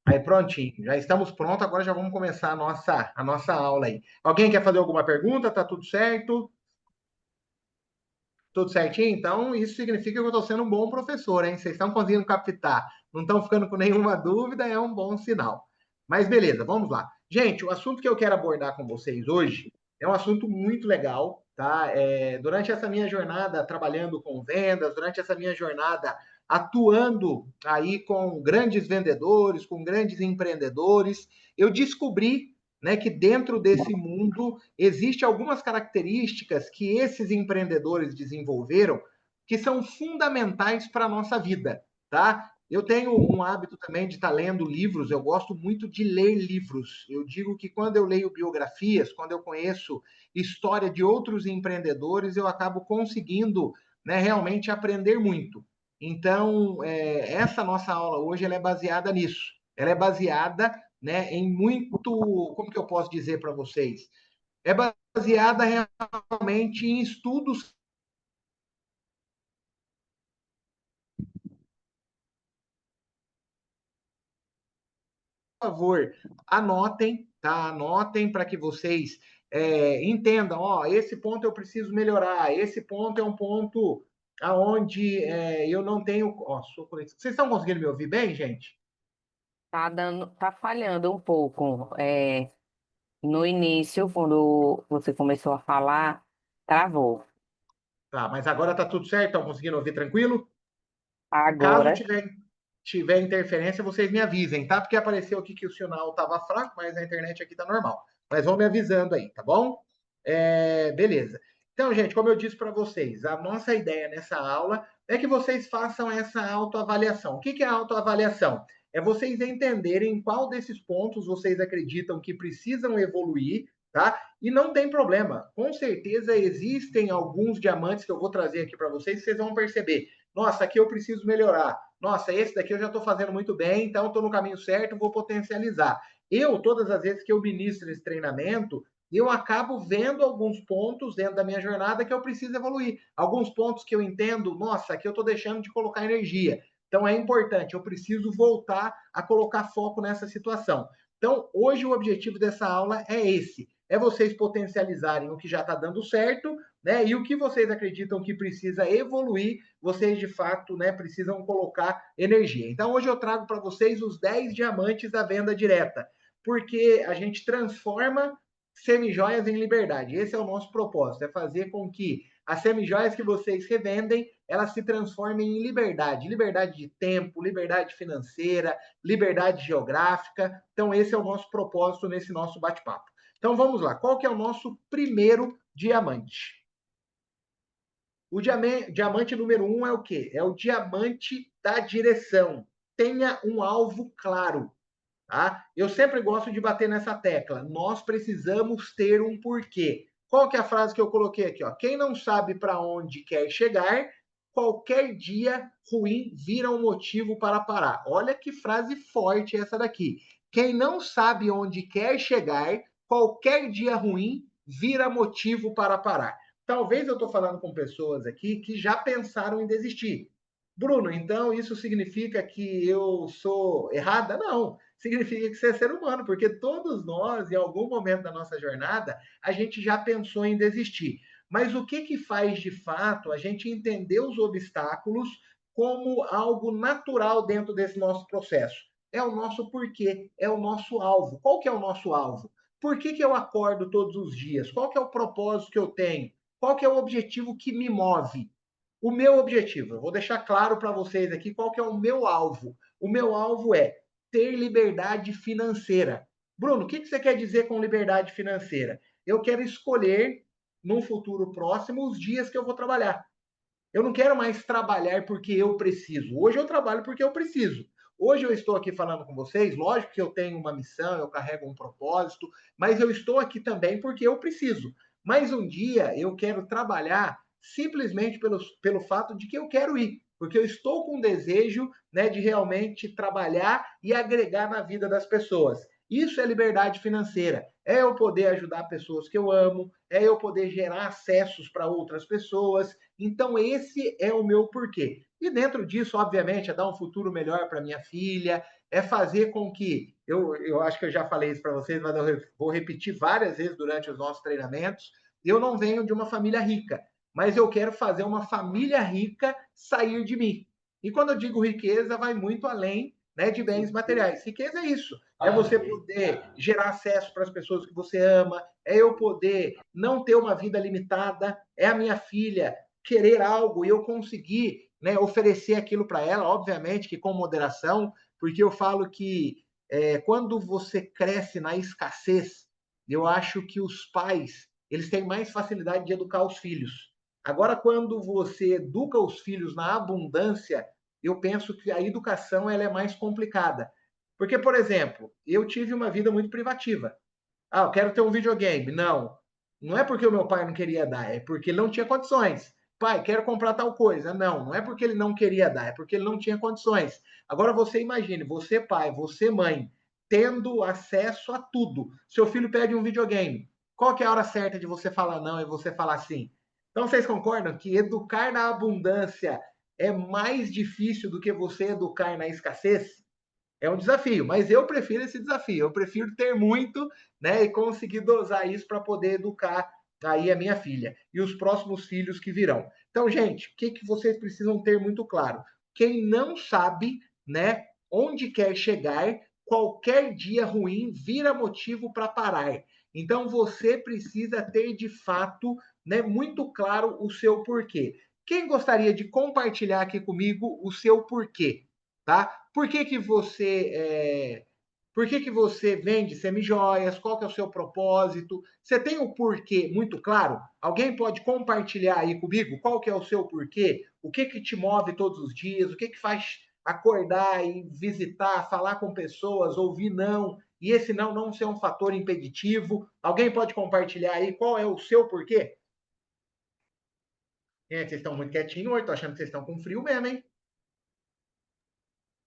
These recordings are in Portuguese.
Aí, prontinho. Já estamos prontos, agora já vamos começar a nossa aula aí. Alguém quer fazer alguma pergunta? Tá tudo certo? Tudo certinho? Então, isso significa que eu estou sendo um bom professor, hein? Vocês estão conseguindo captar, não estão ficando com nenhuma dúvida, é um bom sinal. Mas beleza, vamos lá. Gente, o assunto que eu quero abordar com vocês hoje é um assunto muito legal, tá? Durante essa minha jornada trabalhando com vendas, durante essa minha jornada atuando aí com grandes vendedores, com grandes empreendedores, eu descobri, né, que dentro desse mundo existem algumas características que esses empreendedores desenvolveram que são fundamentais para a nossa vida, tá? Eu tenho um hábito também de estar lendo livros, eu gosto muito de ler livros. Eu digo que quando eu leio biografias, quando eu conheço história de outros empreendedores, eu acabo conseguindo, né, realmente aprender muito. Então, essa nossa aula hoje ela é baseada nisso. Ela é baseada, né, em muito, como que eu posso dizer para vocês? É baseada realmente em estudos. Por favor, anotem, tá? Anotem para que vocês entendam, ó, esse ponto eu preciso melhorar, esse ponto é um ponto aonde eu não tenho. Ó, vocês estão conseguindo me ouvir bem, gente? Tá falhando um pouco. No início, quando você começou a falar, travou. Tá, mas agora tá tudo certo? Estão conseguindo ouvir tranquilo? Caso Agora, tiver interferência, vocês me avisem, tá? Porque apareceu aqui que o sinal estava fraco, mas a internet aqui tá normal. Mas vão me avisando aí, tá bom? Beleza. Então, gente, como eu disse para vocês, a nossa ideia nessa aula é que vocês façam essa autoavaliação. O que é a autoavaliação? É vocês entenderem qual desses pontos vocês acreditam que precisam evoluir, tá? E não tem problema. Com certeza existem alguns diamantes que eu vou trazer aqui para vocês, vocês vão perceber. Nossa, aqui eu preciso melhorar. Nossa, esse daqui eu já estou fazendo muito bem, então estou no caminho certo, vou potencializar. Eu, todas as vezes que eu ministro esse treinamento, eu acabo vendo alguns pontos dentro da minha jornada que eu preciso evoluir. Alguns pontos que eu entendo, nossa, aqui eu estou deixando de colocar energia. Então é importante, eu preciso voltar a colocar foco nessa situação. Então, hoje o objetivo dessa aula é esse: é vocês potencializarem o que já está dando certo, né? E o que vocês acreditam que precisa evoluir, vocês de fato, né, precisam colocar energia. Então, hoje eu trago para vocês os 10 diamantes da venda direta, porque a gente transforma semijoias em liberdade. Esse é o nosso propósito, é fazer com que as semijoias que vocês revendem, elas se transformem em liberdade, liberdade de tempo, liberdade financeira, liberdade geográfica. Então, esse é o nosso propósito nesse nosso bate-papo. Então, vamos lá. Qual que é o nosso primeiro diamante? O diamante número 1 é o quê? É o diamante da direção. Tenha um alvo claro. Tá? Eu sempre gosto de bater nessa tecla. Nós precisamos ter um porquê. Qual que é a frase que eu coloquei aqui? Ó? Quem não sabe para onde quer chegar, qualquer dia ruim vira um motivo para parar. Olha que frase forte essa daqui. Quem não sabe onde quer chegar, qualquer dia ruim vira motivo para parar. Talvez eu estou falando com pessoas aqui que já pensaram em desistir. Bruno, então isso significa que eu sou errada? Não, significa que você é ser humano, porque todos nós, em algum momento da nossa jornada, a gente já pensou em desistir. Mas o que faz de fato a gente entender os obstáculos como algo natural dentro desse nosso processo? É o nosso porquê, é o nosso alvo. Qual que é o nosso alvo? Por que eu acordo todos os dias? Qual que é o propósito que eu tenho? Qual que é o objetivo que me move? O meu objetivo, eu vou deixar claro para vocês aqui qual que é o meu alvo. O meu alvo é ter liberdade financeira. Bruno, o que você quer dizer com liberdade financeira? Eu quero escolher, num futuro próximo, os dias que eu vou trabalhar. Eu não quero mais trabalhar porque eu preciso. Hoje eu trabalho porque eu preciso. Hoje eu estou aqui falando com vocês, lógico que eu tenho uma missão, eu carrego um propósito, mas eu estou aqui também porque eu preciso. Mas um dia eu quero trabalhar simplesmente pelo fato de que eu quero ir, porque eu estou com desejo, né, de realmente trabalhar e agregar na vida das pessoas. Isso é liberdade financeira. É eu poder ajudar pessoas que eu amo, é eu poder gerar acessos para outras pessoas. Então, esse é o meu porquê. E dentro disso, obviamente, é dar um futuro melhor para minha filha, é fazer com que, eu acho que eu já falei isso para vocês, mas eu vou repetir várias vezes durante os nossos treinamentos, eu não venho de uma família rica, mas eu quero fazer uma família rica sair de mim. E quando eu digo riqueza, vai muito além, né, de bens materiais. Riqueza é isso, é você poder gerar acesso para as pessoas que você ama, é eu poder não ter uma vida limitada, é a minha filha querer algo e eu conseguir, né, oferecer aquilo para ela, obviamente que com moderação, porque eu falo que quando você cresce na escassez, eu acho que os pais eles têm mais facilidade de educar os filhos. Agora, quando você educa os filhos na abundância, eu penso que a educação ela é mais complicada. Porque, por exemplo, eu tive uma vida muito privativa. Ah, eu quero ter um videogame. Não. Não é porque o meu pai não queria dar, é porque ele não tinha condições. Pai, quero comprar tal coisa. Não, não é porque ele não queria dar, é porque ele não tinha condições. Agora você imagine, você pai, você mãe, tendo acesso a tudo. Seu filho pede um videogame. Qual que é a hora certa de você falar não e você falar sim? Então vocês concordam que educar na abundância é mais difícil do que você educar na escassez? É um desafio, mas eu prefiro esse desafio. Eu prefiro ter muito, né, e conseguir dosar isso para poder educar aí a minha filha e os próximos filhos que virão. Então, gente, o que, que vocês precisam ter muito claro? Quem não sabe, né, onde quer chegar, qualquer dia ruim vira motivo para parar. Então, você precisa ter de fato, né, muito claro o seu porquê. Quem gostaria de compartilhar aqui comigo o seu porquê? Tá? Por que você vende semijoias? Qual que é o seu propósito? Você tem o porquê muito claro? Alguém pode compartilhar aí comigo qual que é o seu porquê? O que que te move todos os dias? O que que faz acordar e visitar, falar com pessoas, ouvir não, e esse não ser um fator impeditivo? Alguém pode compartilhar aí qual é o seu porquê? Gente, vocês estão muito quietinhos hoje, tô achando que vocês estão com frio mesmo, hein?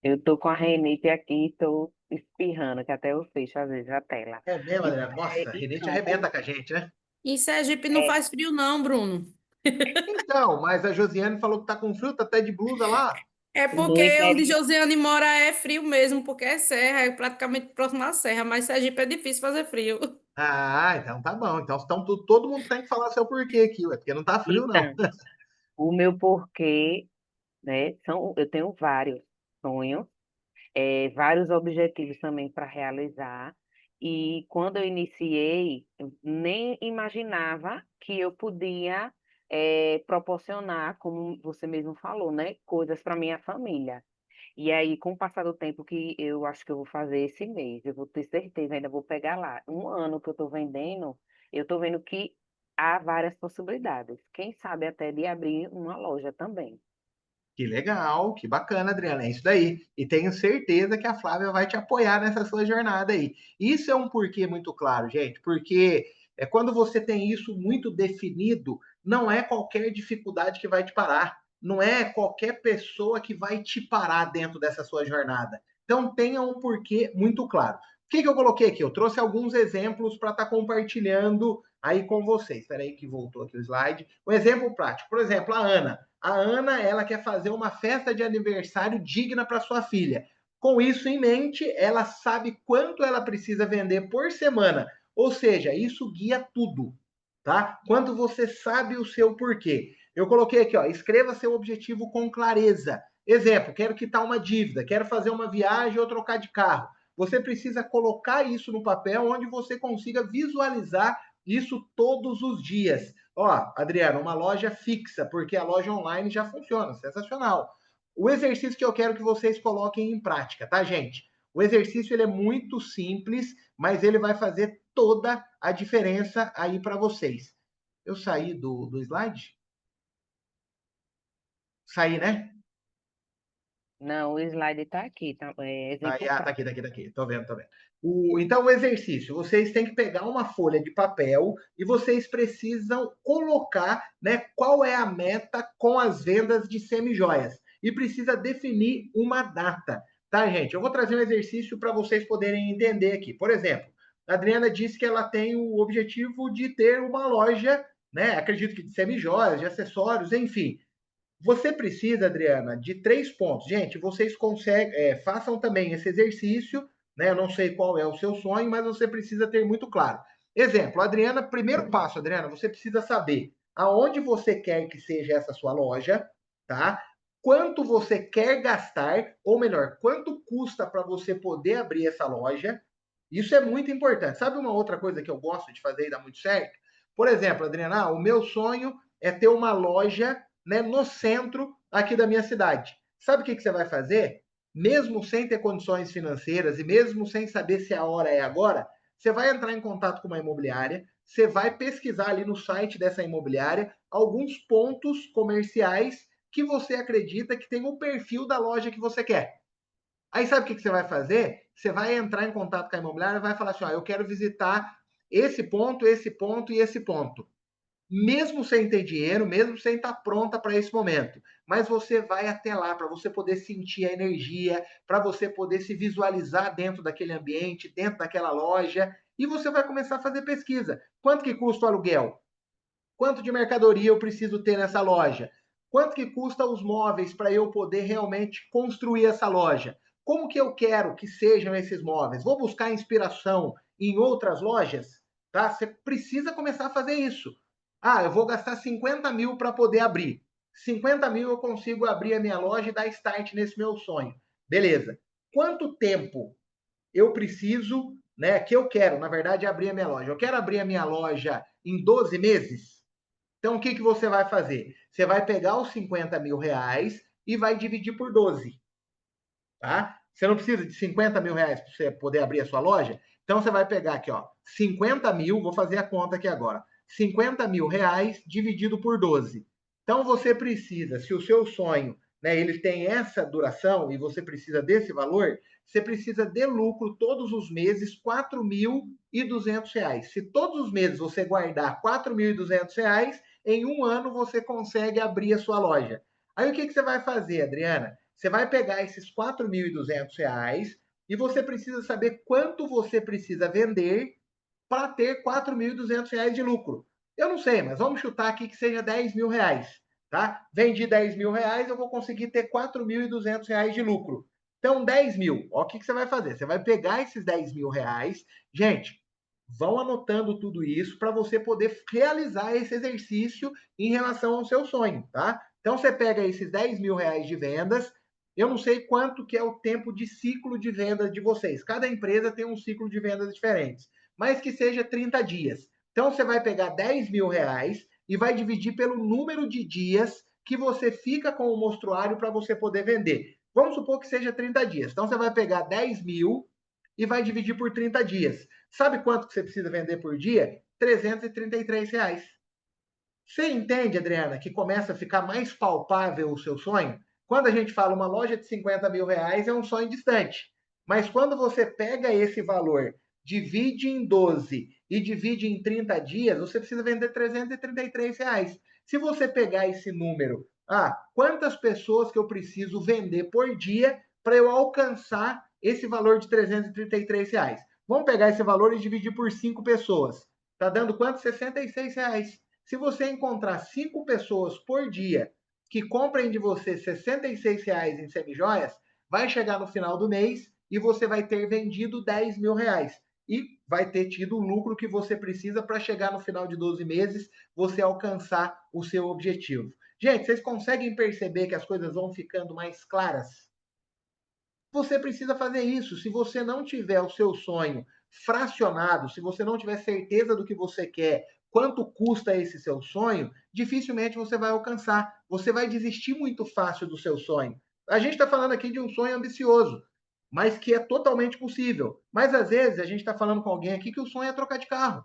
Eu tô com a renite aqui, tô espirrando, que até eu fecho às vezes a tela. É mesmo, E, Adriano? Nossa, a rinite então, arrebenta com a gente, né? Em Sergipe não é, faz frio, não, Bruno. Então, mas a Josiane falou que tá com frio, tá até de blusa lá. É no porque onde interior, Josiane mora é frio mesmo, porque é serra, é praticamente próximo à serra, mas Sergipe é difícil fazer frio. Ah, então tá bom. Então todo mundo tem que falar seu porquê aqui, ué, porque não tá frio, não. então, o meu porquê, né, eu tenho vários sonhos, vários objetivos também para realizar. E quando eu iniciei, eu nem imaginava que eu podia, proporcionar, como você mesmo falou, né, coisas para minha família. E aí, com o passar do tempo que eu acho que eu vou fazer esse mês, eu vou ter certeza, ainda vou pegar lá. Um ano que eu estou vendendo, eu estou vendo que há várias possibilidades. Quem sabe até de abrir uma loja também. Que legal, que bacana, Adriana. É isso daí. E tenho certeza que a Flávia vai te apoiar nessa sua jornada aí. Isso é um porquê muito claro, gente, porque quando você tem isso muito definido, não é qualquer dificuldade que vai te parar. Não é qualquer pessoa que vai te parar dentro dessa sua jornada. Então, tenha um porquê muito claro. O que eu coloquei aqui? Eu trouxe alguns exemplos para estar compartilhando aí com vocês. Espera aí que voltou aqui o slide. Um exemplo prático. Por exemplo, a Ana. A Ana, ela quer fazer uma festa de aniversário digna para sua filha. Com isso em mente, ela sabe quanto ela precisa vender por semana. Ou seja, isso guia tudo, tá? Quanto você sabe o seu porquê. Eu coloquei aqui, ó, escreva seu objetivo com clareza. Exemplo, quero quitar uma dívida, quero fazer uma viagem ou trocar de carro. Você precisa colocar isso no papel onde você consiga visualizar isso todos os dias. Ó, Adriano, uma loja fixa, porque a loja online já funciona, sensacional. O exercício que eu quero que vocês coloquem em prática, tá, gente? O exercício ele é muito simples, mas ele vai fazer toda a diferença aí para vocês. Eu saí do slide? Saí, né? Não, o slide está aqui, tá? Aí, Exemplo tá aqui, prático. tá aqui, tá aqui. Tô vendo, tô vendo. Então, o exercício, vocês têm que pegar uma folha de papel e vocês precisam colocar, né, qual é a meta com as vendas de semijoias. E precisa definir uma data, tá, gente? Eu vou trazer um exercício para vocês poderem entender aqui. Por exemplo, a Adriana disse que ela tem o objetivo de ter uma loja, né? Acredito que de semijoias, de acessórios, enfim. Você precisa, Adriana, de 3 pontos. Gente, vocês conseguem, façam também esse exercício, né? Eu não sei qual é o seu sonho, mas você precisa ter muito claro. Exemplo, Adriana, primeiro passo, Adriana, você precisa saber aonde você quer que seja essa sua loja, tá? Quanto você quer gastar, ou melhor, quanto custa para você poder abrir essa loja. Isso é muito importante. Sabe uma outra coisa que eu gosto de fazer e dá muito certo? Por exemplo, Adriana, o meu sonho é ter uma loja, né, no centro aqui da minha cidade. Sabe o que você vai fazer? Mesmo sem ter condições financeiras e mesmo sem saber se a hora é agora, você vai entrar em contato com uma imobiliária, você vai pesquisar ali no site dessa imobiliária alguns pontos comerciais que você acredita que tem o perfil da loja que você quer. Aí sabe o que você vai fazer? Você vai entrar em contato com a imobiliária e vai falar assim: ó, eu quero visitar esse ponto e esse ponto. Mesmo sem ter dinheiro, mesmo sem estar pronta para esse momento. Mas você vai até lá para você poder sentir a energia, para você poder se visualizar dentro daquele ambiente, dentro daquela loja, e você vai começar a fazer pesquisa. Quanto que custa o aluguel? Quanto de mercadoria eu preciso ter nessa loja? Quanto que custa os móveis para eu poder realmente construir essa loja? Como que eu quero que sejam esses móveis? Vou buscar inspiração em outras lojas? Tá? Você precisa começar a fazer isso. Ah, eu vou gastar 50 mil para poder abrir. 50 mil eu consigo abrir a minha loja e dar start nesse meu sonho. Beleza. Quanto tempo eu preciso, né, que eu quero, na verdade, abrir a minha loja? Eu quero abrir a minha loja em 12 meses? Então, o que, que você vai fazer? Você vai pegar os 50 mil reais e vai dividir por 12, tá? Você não precisa de 50 mil reais para você poder abrir a sua loja? Então, você vai pegar aqui, ó, 50 mil, vou fazer a conta aqui agora, 50 mil reais dividido por 12. Então, você precisa, se o seu sonho, né, ele tem essa duração e você precisa desse valor, você precisa de lucro todos os meses, 4.200 reais. Se todos os meses você guardar 4.200 reais, em um ano você consegue abrir a sua loja. Aí o que, que você vai fazer, Adriana? Você vai pegar esses 4.200 reais e você precisa saber quanto você precisa vender para ter 4.200 reais de lucro. Eu não sei, mas vamos chutar aqui que seja 10 mil reais. Tá? Vendi 10 mil reais, eu vou conseguir ter 4.200 reais de lucro. Então, 10 mil. Ó, o que, que você vai fazer? Você vai pegar esses 10 mil reais. Gente, vão anotando tudo isso para você poder realizar esse exercício em relação ao seu sonho, tá? Então, você pega esses 10 mil reais de vendas. Eu não sei quanto que é o tempo de ciclo de venda de vocês. Cada empresa tem um ciclo de vendas diferente, mas que seja 30 dias. Então, você vai pegar 10 mil reais e vai dividir pelo número de dias que você fica com o mostruário para você poder vender. Vamos supor que seja 30 dias. Então, você vai pegar 10 mil e vai dividir por 30 dias. Sabe quanto que você precisa vender por dia? 333 reais. Você entende, Adriana, que começa a ficar mais palpável o seu sonho? Quando a gente fala uma loja de 50 mil reais, é um sonho distante. Mas quando você pega esse valor, divide em 12 e divide em 30 dias, você precisa vender 333 reais. Se você pegar esse número, quantas pessoas que eu preciso vender por dia para eu alcançar esse valor de 333 reais? Vamos pegar esse valor e dividir por 5 pessoas. Está dando quanto? 66 reais. Se você encontrar 5 pessoas por dia que comprem de você 66 reais em semijoias, vai chegar no final do mês e você vai ter vendido 10 mil reais. E vai ter tido o lucro que você precisa para chegar no final de 12 meses, você alcançar o seu objetivo. Gente, vocês conseguem perceber que as coisas vão ficando mais claras? Você precisa fazer isso. Se você não tiver o seu sonho fracionado, se você não tiver certeza do que você quer, quanto custa esse seu sonho, dificilmente você vai alcançar. Você vai desistir muito fácil do seu sonho. A gente está falando aqui de um sonho ambicioso, mas que é totalmente possível. Mas às vezes a gente está falando com alguém aqui que o sonho é trocar de carro.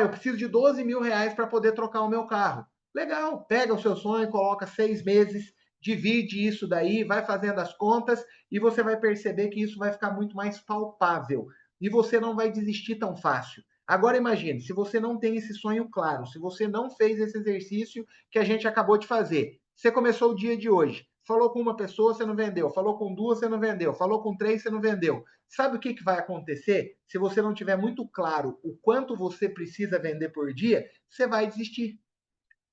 Eu preciso de 12 mil reais para poder trocar o meu carro. Legal, pega o seu sonho, coloca 6 meses, divide isso daí, vai fazendo as contas e você vai perceber que isso vai ficar muito mais palpável e você não vai desistir tão fácil. Agora imagine, se você não tem esse sonho claro, se você não fez esse exercício que a gente acabou de fazer, você começou o dia de hoje, falou com uma pessoa, você não vendeu, falou com duas, você não vendeu, falou com três, você não vendeu. Sabe o que, que vai acontecer? Se você não tiver muito claro o quanto você precisa vender por dia, você vai desistir.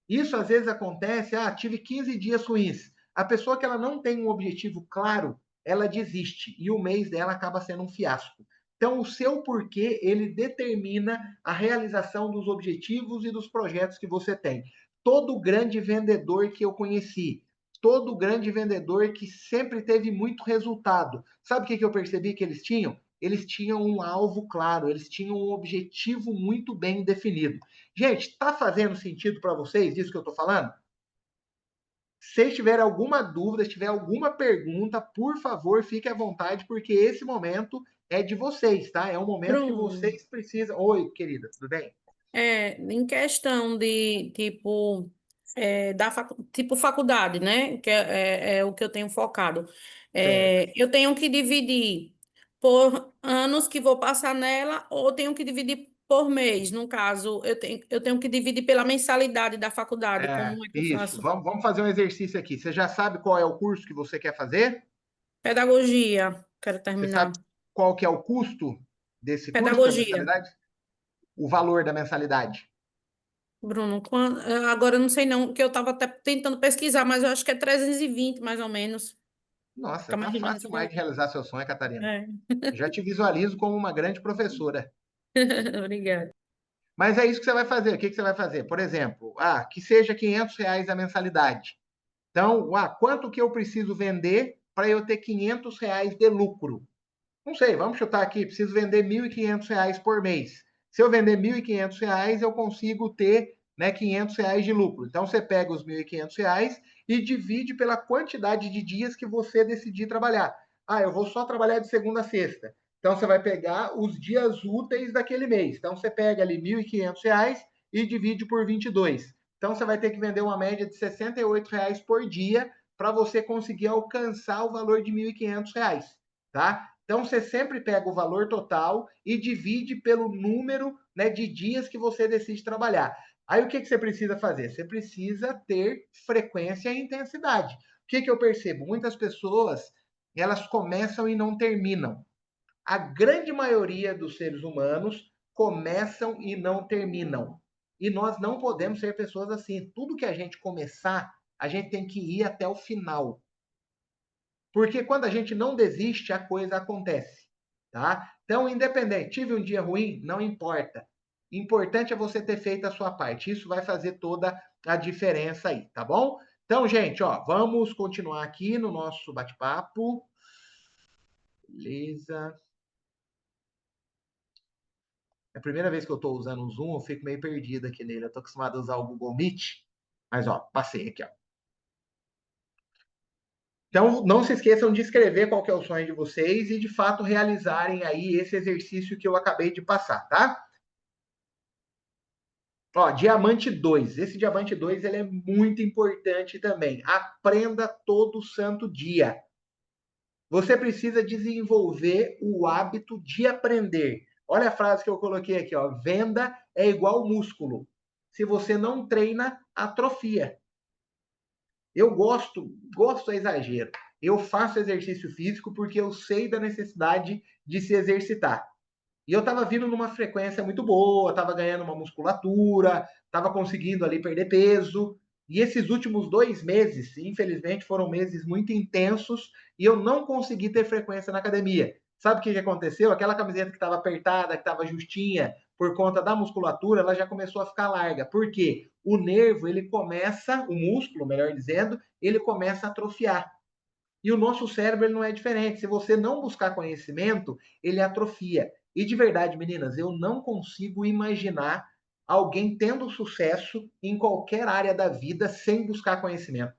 Isso às vezes acontece, tive 15 dias ruins. A pessoa que ela não tem um objetivo claro, ela desiste e o mês dela acaba sendo um fiasco. Então, o seu porquê, ele determina a realização dos objetivos e dos projetos que você tem. Todo grande vendedor que eu conheci, todo grande vendedor que sempre teve muito resultado, sabe o que eu percebi que eles tinham? Eles tinham um alvo claro, eles tinham um objetivo muito bem definido. Gente, está fazendo sentido para vocês isso que eu estou falando? Se tiver alguma dúvida, se tiver alguma pergunta, por favor, fique à vontade, porque esse momento é de vocês, tá? É um momento que Bruno, vocês precisam. Oi, querida, tudo bem? em questão de, tipo, tipo faculdade, né? Que é o que eu tenho focado. Certo. Eu tenho que dividir por anos que vou passar nela, ou tenho que dividir por mês. No caso, eu tenho que dividir pela mensalidade da faculdade. Como é que eu Isso. faço? Vamos fazer um exercício aqui. Você já sabe qual é o curso que você quer fazer? Pedagogia, quero Você sabe terminar. qual que é o custo desse curso da Pedagogia. mensalidade? O valor da mensalidade? Bruno, agora eu não sei não, que eu estava até tentando pesquisar, mas eu acho que é 320 mais ou menos. Nossa, Fica tá mais ou fácil menos demais com... de realizar seu sonho, Catarina. É. Já te visualizo como uma grande professora. Obrigada. Mas é isso que você vai fazer. O que você vai fazer? Por exemplo, que seja R$ 500 a mensalidade. Então, quanto que eu preciso vender para eu ter R$ 500 de lucro? Não sei, vamos chutar aqui, preciso vender R$ 1.500 por mês. Se eu vender R$ 1.500, eu consigo ter, né, R$ 500 de lucro. Então, você pega os R$ 1.500 e divide pela quantidade de dias que você decidir trabalhar. Eu vou só trabalhar de segunda a sexta. Então, você vai pegar os dias úteis daquele mês. Então, você pega ali R$ 1.500 e divide por 22. Então, você vai ter que vender uma média de R$ 68 por dia para você conseguir alcançar o valor de R$ 1.500, tá? Então, você sempre pega o valor total e divide pelo número, né, de dias que você decide trabalhar. Aí, o que você precisa fazer? Você precisa ter frequência e intensidade. O que eu percebo? Muitas pessoas, elas começam e não terminam. A grande maioria dos seres humanos começam e não terminam. E nós não podemos ser pessoas assim. Tudo que a gente começar, a gente tem que ir até o final. Porque quando a gente não desiste, a coisa acontece, tá? Então, independente, tive um dia ruim, não importa. Importante é você ter feito a sua parte. Isso vai fazer toda a diferença aí, tá bom? Então, gente, vamos continuar aqui no nosso bate-papo. Beleza. É a primeira vez que eu estou usando o Zoom, eu fico meio perdido aqui nele. Eu estou acostumado a usar o Google Meet, mas passei aqui, ó. Então, não se esqueçam de escrever qual que é o sonho de vocês e, de fato, realizarem aí esse exercício que eu acabei de passar, tá? Diamante 2. Esse Diamante 2 ele é muito importante também. Aprenda todo santo dia. Você precisa desenvolver o hábito de aprender. Olha a frase que eu coloquei aqui, ó. Venda é igual músculo. Se você não treina, atrofia. Eu gosto é exagero. Eu faço exercício físico porque eu sei da necessidade de se exercitar. E eu estava vindo numa frequência muito boa, estava ganhando uma musculatura, estava conseguindo ali perder peso. E esses últimos 2 meses, infelizmente, foram meses muito intensos e eu não consegui ter frequência na academia. Sabe o que aconteceu? Aquela camiseta que estava apertada, que estava justinha, por conta da musculatura, ela já começou a ficar larga. Por quê? O nervo, ele começa, o músculo, melhor dizendo, ele começa a atrofiar. E o nosso cérebro ele não é diferente. Se você não buscar conhecimento, ele atrofia. E de verdade, meninas, eu não consigo imaginar alguém tendo sucesso em qualquer área da vida sem buscar conhecimento.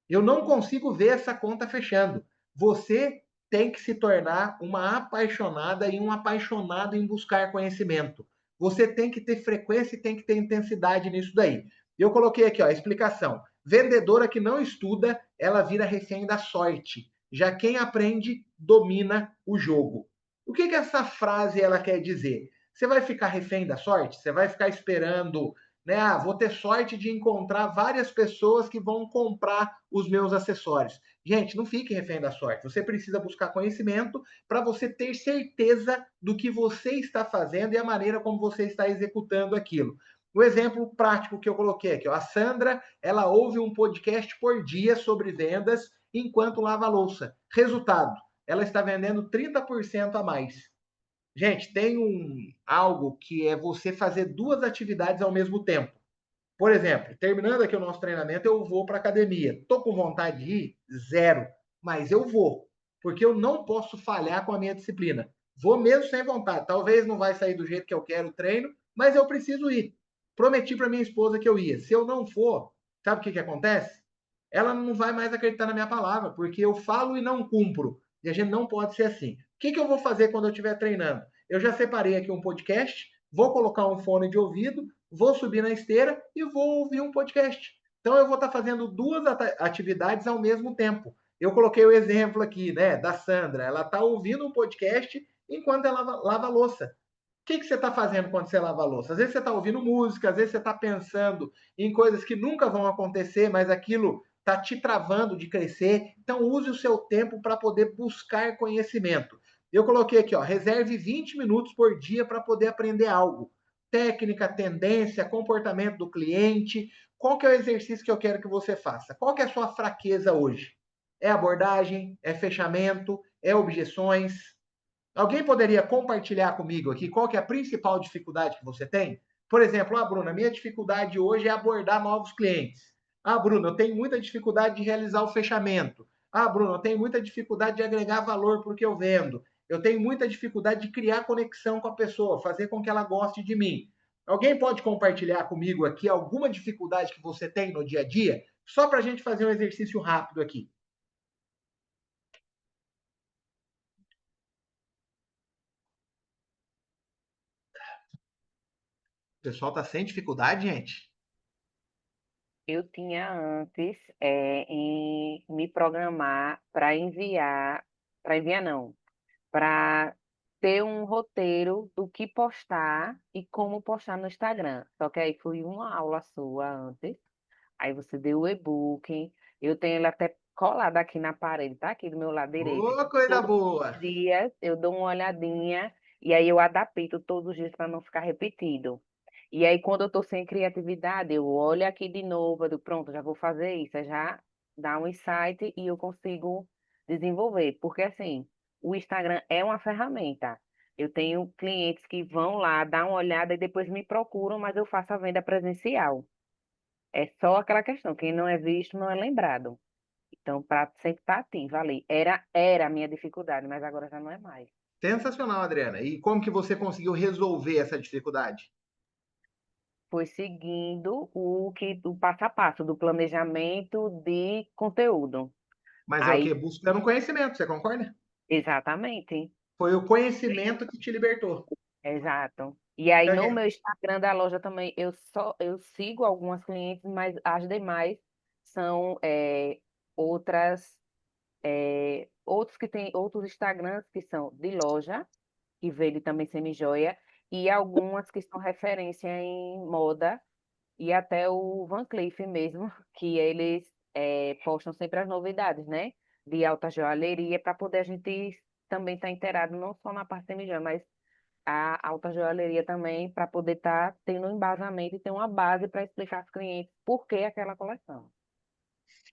Eu não consigo ver essa conta fechando. Você tem que se tornar uma apaixonada e um apaixonado em buscar conhecimento. Você tem que ter frequência e tem que ter intensidade nisso daí. Eu coloquei aqui, a explicação. Vendedora que não estuda, ela vira refém da sorte. Já quem aprende, domina o jogo. O que essa frase ela quer dizer? Você vai ficar refém da sorte? Você vai ficar esperando, né? Vou ter sorte de encontrar várias pessoas que vão comprar os meus acessórios. Gente, não fique refém da sorte. Você precisa buscar conhecimento para você ter certeza do que você está fazendo e a maneira como você está executando aquilo. O exemplo prático que eu coloquei aqui, ó, a Sandra, ela ouve um podcast por dia sobre vendas enquanto lava a louça. Resultado, ela está vendendo 30% a mais. Gente, tem algo que é você fazer duas atividades ao mesmo tempo. Por exemplo, terminando aqui o nosso treinamento, eu vou para a academia. Estou com vontade de ir? Zero. Mas eu vou, porque eu não posso falhar com a minha disciplina. Vou mesmo sem vontade. Talvez não vai sair do jeito que eu quero o treino, mas eu preciso ir. Prometi para minha esposa que eu ia. Se eu não for, sabe o que acontece? Ela não vai mais acreditar na minha palavra, porque eu falo e não cumpro. E a gente não pode ser assim. O que eu vou fazer quando eu estiver treinando? Eu já separei aqui um podcast, vou colocar um fone de ouvido, vou subir na esteira e vou ouvir um podcast. Então eu vou estar fazendo duas atividades ao mesmo tempo. Eu coloquei o exemplo aqui, né, da Sandra. Ela está ouvindo um podcast enquanto ela lava a louça. O que você está fazendo quando você lava a louça? Às vezes você está ouvindo música, às vezes você está pensando em coisas que nunca vão acontecer, mas aquilo está te travando de crescer. Então use o seu tempo para poder buscar conhecimento. Eu coloquei aqui, ó, reserve 20 minutos por dia para poder aprender algo. Técnica, tendência, comportamento do cliente. Qual que é o exercício que eu quero que você faça? Qual que é a sua fraqueza hoje? É abordagem? É fechamento? É objeções? Alguém poderia compartilhar comigo aqui qual que é a principal dificuldade que você tem? Por exemplo, Bruna, minha dificuldade hoje é abordar novos clientes. Bruna, eu tenho muita dificuldade de realizar o fechamento. Bruna, eu tenho muita dificuldade de agregar valor para o que eu vendo. Eu tenho muita dificuldade de criar conexão com a pessoa, fazer com que ela goste de mim. Alguém pode compartilhar comigo aqui alguma dificuldade que você tem no dia a dia? Só para a gente fazer um exercício rápido aqui. O pessoal está sem dificuldade, gente? Eu tinha antes em me programar para enviar não, para ter um roteiro do que postar e como postar no Instagram. Só que aí foi uma aula sua antes, aí você deu o e-book, eu tenho ele até colado aqui na parede, tá aqui do meu lado direito. Ô, coisa Todos boa! os dias eu dou uma olhadinha e aí eu adapto todos os dias para não ficar repetido. E aí, quando eu estou sem criatividade, eu olho aqui de novo, eu digo, pronto, já vou fazer isso, aí já dá um insight e eu consigo desenvolver. Porque, assim, o Instagram é uma ferramenta. Eu tenho clientes que vão lá, dão uma olhada e depois me procuram, mas eu faço a venda presencial. É só aquela questão, quem não é visto não é lembrado. Então, para sempre estar ativa ali. Era a minha dificuldade, mas agora já não é mais. Sensacional, Adriana. E como que você conseguiu resolver essa dificuldade? Foi seguindo o passo a passo do planejamento de conteúdo. Mas é o Aí, quê? Buscando conhecimento, você concorda? exatamente, Foi o conhecimento que te libertou. exato. E aí Então, no gente, meu Instagram da loja também eu sigo algumas clientes, mas as demais são outros que têm outros Instagrams que são de loja, que vende também semi-joia, e algumas que são referência em moda, e até o Van Cleef mesmo, que eles postam sempre as novidades, né? De alta joalheria, para poder a gente também estar inteirado, não só na parte semi-joia, mas a alta joalheria também, para poder estar tendo um embasamento e ter uma base para explicar aos clientes por que aquela coleção.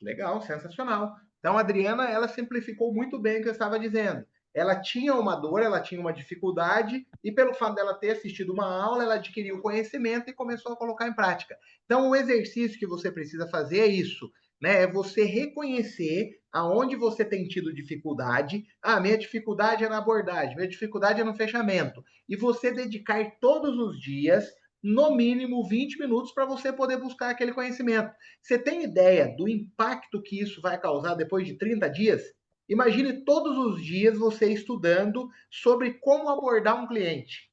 legal, sensacional. Então, a Adriana, ela simplificou muito bem o que eu estava dizendo. Ela tinha uma dor, ela tinha uma dificuldade, e pelo fato dela ter assistido uma aula, ela adquiriu conhecimento e começou a colocar em prática. Então, o exercício que você precisa fazer é isso, né? É você reconhecer aonde você tem tido dificuldade. Minha dificuldade é na abordagem, minha dificuldade é no fechamento. E você dedicar todos os dias, no mínimo 20 minutos, para você poder buscar aquele conhecimento. Você tem ideia do impacto que isso vai causar depois de 30 dias? Imagine todos os dias você estudando sobre como abordar um cliente.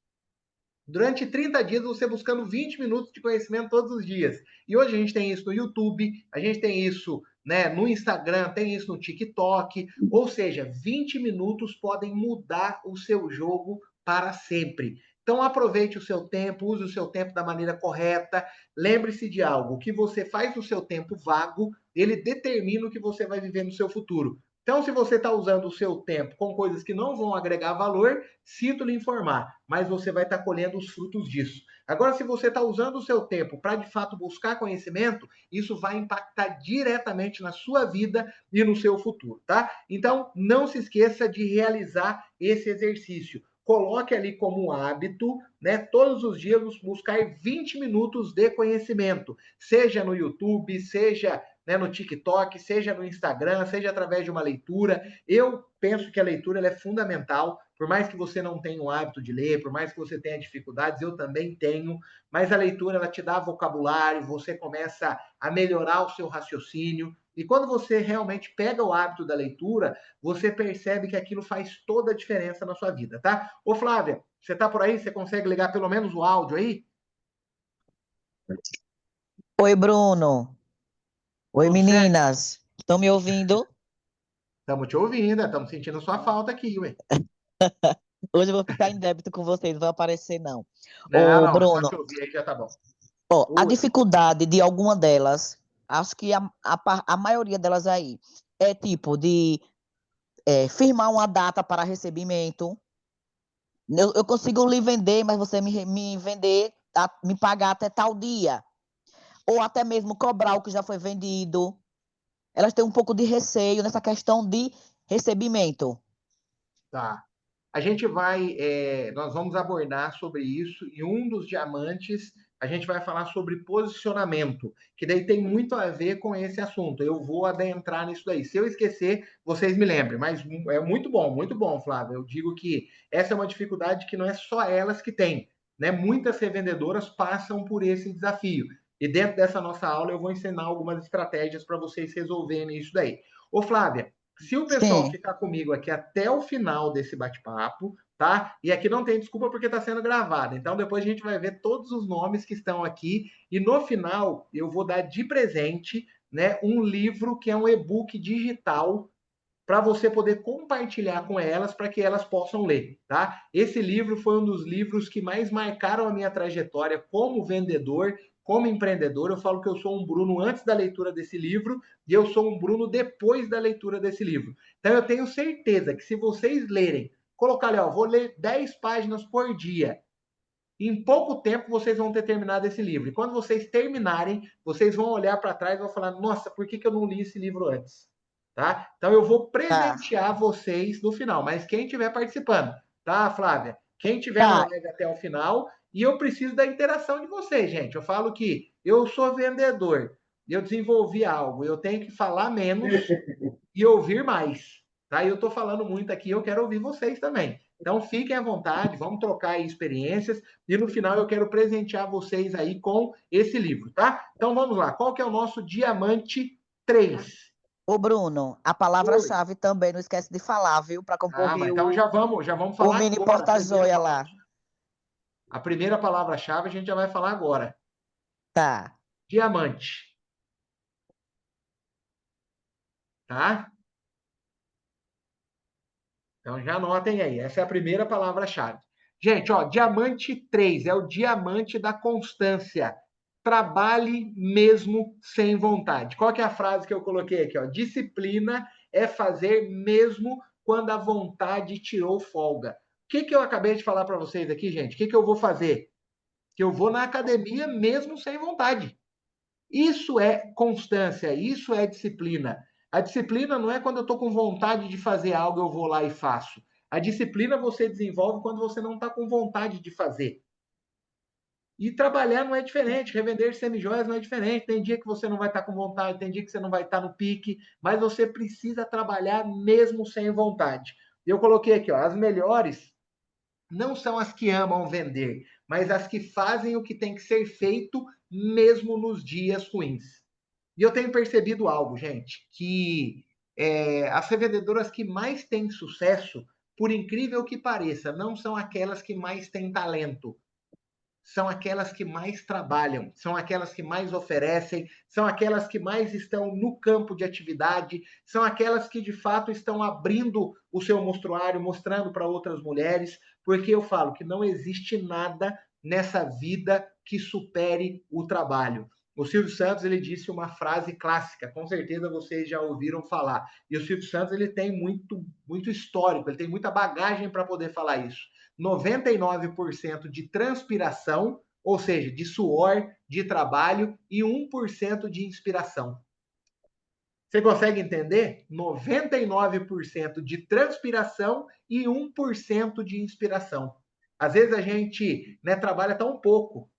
Durante 30 dias, você buscando 20 minutos de conhecimento todos os dias. E hoje a gente tem isso no YouTube, a gente tem isso, né, no Instagram, tem isso no TikTok. Ou seja, 20 minutos podem mudar o seu jogo para sempre. Então aproveite o seu tempo, use o seu tempo da maneira correta. Lembre-se de algo: o que você faz no seu tempo vago, ele determina o que você vai viver no seu futuro. Então, se você está usando o seu tempo com coisas que não vão agregar valor, sinto lhe informar, mas você vai estar colhendo os frutos disso. Agora, se você está usando o seu tempo para, de fato, buscar conhecimento, isso vai impactar diretamente na sua vida e no seu futuro, tá? Então, não se esqueça de realizar esse exercício. Coloque ali como um hábito, né? Todos os dias buscar 20 minutos de conhecimento, seja no YouTube, seja, né, no TikTok, seja no Instagram, seja através de uma leitura. Eu penso que a leitura ela é fundamental, por mais que você não tenha o hábito de ler, por mais que você tenha dificuldades, eu também tenho, mas a leitura ela te dá vocabulário, você começa a melhorar o seu raciocínio, e quando você realmente pega o hábito da leitura, você percebe que aquilo faz toda a diferença na sua vida, tá? Ô Flávia, você tá por aí? Você consegue ligar pelo menos o áudio aí? Oi, Bruno. Oi, Tudo certo? meninas. Estão me ouvindo? Estamos te ouvindo, estamos sentindo sua falta aqui, ué. Hoje eu vou ficar em débito com vocês, não vai aparecer, não. Não, Ô, não, só Bruno, te ouvir aí já tá bom. ó, a Oi. dificuldade de alguma delas, acho que a maioria delas aí, é tipo de firmar uma data para recebimento. Eu consigo lhe vender, mas você me vender, me pagar até tal dia. Ou até mesmo cobrar o que já foi vendido. Elas têm um pouco de receio nessa questão de recebimento. Tá. A gente vai, nós vamos abordar sobre isso e um dos diamantes a gente vai falar sobre posicionamento, que daí tem muito a ver com esse assunto. Eu vou adentrar nisso daí. Se eu esquecer, vocês me lembrem. Mas é muito bom, Flávio. Eu digo que essa é uma dificuldade que não é só elas que têm, né? Muitas revendedoras passam por esse desafio. E dentro dessa nossa aula eu vou ensinar algumas estratégias para vocês resolverem isso daí. Ô, Flávia, se o pessoal Sim. ficar comigo aqui até o final desse bate-papo, tá? E aqui não tem desculpa porque está sendo gravado. Então depois a gente vai ver todos os nomes que estão aqui e no final eu vou dar de presente, né, um livro que é um e-book digital para você poder compartilhar com elas para que elas possam ler, tá? Esse livro foi um dos livros que mais marcaram a minha trajetória como vendedor, como empreendedor. Eu falo que eu sou um Bruno antes da leitura desse livro e eu sou um Bruno depois da leitura desse livro. Então eu tenho certeza que se vocês lerem, colocar ali, ó, vou ler 10 páginas por dia. Em pouco tempo vocês vão ter terminado esse livro. E quando vocês terminarem, vocês vão olhar para trás e vão falar: nossa, por que eu não li esse livro antes? Tá? Então eu vou Tá. presentear vocês no final, mas quem estiver participando, tá, Flávia? Quem estiver na Tá. live até o final, e eu preciso da interação de vocês, gente. Eu falo que eu sou vendedor, eu desenvolvi algo, eu tenho que falar menos e ouvir mais. Tá? E eu estou falando muito aqui, eu quero ouvir vocês também. Então fiquem à vontade, vamos trocar aí experiências e no final eu quero presentear vocês aí com esse livro, tá? Então vamos lá, qual que é o nosso diamante 3? Ô, Bruno, a Oi. palavra-chave também não esquece de falar, viu? Para Ah, mas concorrer então já vamos o falar mini agora. porta-joia lá. A primeira palavra-chave a gente já vai falar agora. Tá. Diamante, tá? Então já anotem aí, essa é a primeira palavra-chave. Gente, ó, diamante 3 é o diamante da constância. Trabalhe mesmo sem vontade. Qual que é a frase que eu coloquei aqui? Ó? Disciplina é fazer mesmo quando a vontade tirou folga. O que eu acabei de falar para vocês aqui, gente? O que eu vou fazer? Que eu vou na academia mesmo sem vontade. Isso é constância, isso é disciplina. A disciplina não é quando eu estou com vontade de fazer algo, eu vou lá e faço. A disciplina você desenvolve quando você não está com vontade de fazer. E trabalhar não é diferente, revender semijoias não é diferente. Tem dia que você não vai estar com vontade, tem dia que você não vai estar no pique, mas você precisa trabalhar mesmo sem vontade. Eu coloquei aqui, ó, as melhores não são as que amam vender, mas as que fazem o que tem que ser feito mesmo nos dias ruins. E eu tenho percebido algo, gente, que as revendedoras que mais têm sucesso, por incrível que pareça, não são aquelas que mais têm talento, são aquelas que mais trabalham, são aquelas que mais oferecem, são aquelas que mais estão no campo de atividade, são aquelas que de fato estão abrindo o seu mostruário, mostrando para outras mulheres, porque eu falo que não existe nada nessa vida que supere o trabalho. O Silvio Santos, ele disse uma frase clássica, com certeza vocês já ouviram falar. E o Silvio Santos, ele tem muito histórico, ele tem muita bagagem para poder falar isso. 99% de transpiração, ou seja, de suor, de trabalho, e 1% de inspiração. Você consegue entender? 99% de transpiração e 1% de inspiração. Às vezes a gente, né, trabalha tão pouco,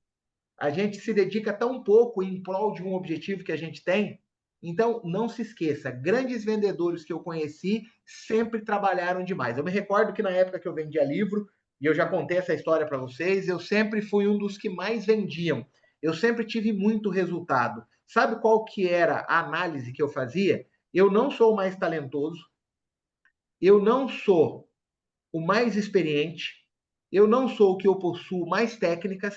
a gente se dedica tão pouco em prol de um objetivo que a gente tem. Então, não se esqueça, grandes vendedores que eu conheci sempre trabalharam demais. Eu me recordo que na época que eu vendia livro, e eu já contei essa história para vocês, eu sempre fui um dos que mais vendiam. Eu sempre tive muito resultado. Sabe qual que era a análise que eu fazia? Eu não sou o mais talentoso, eu não sou o mais experiente, eu não sou o que eu possuo mais técnicas,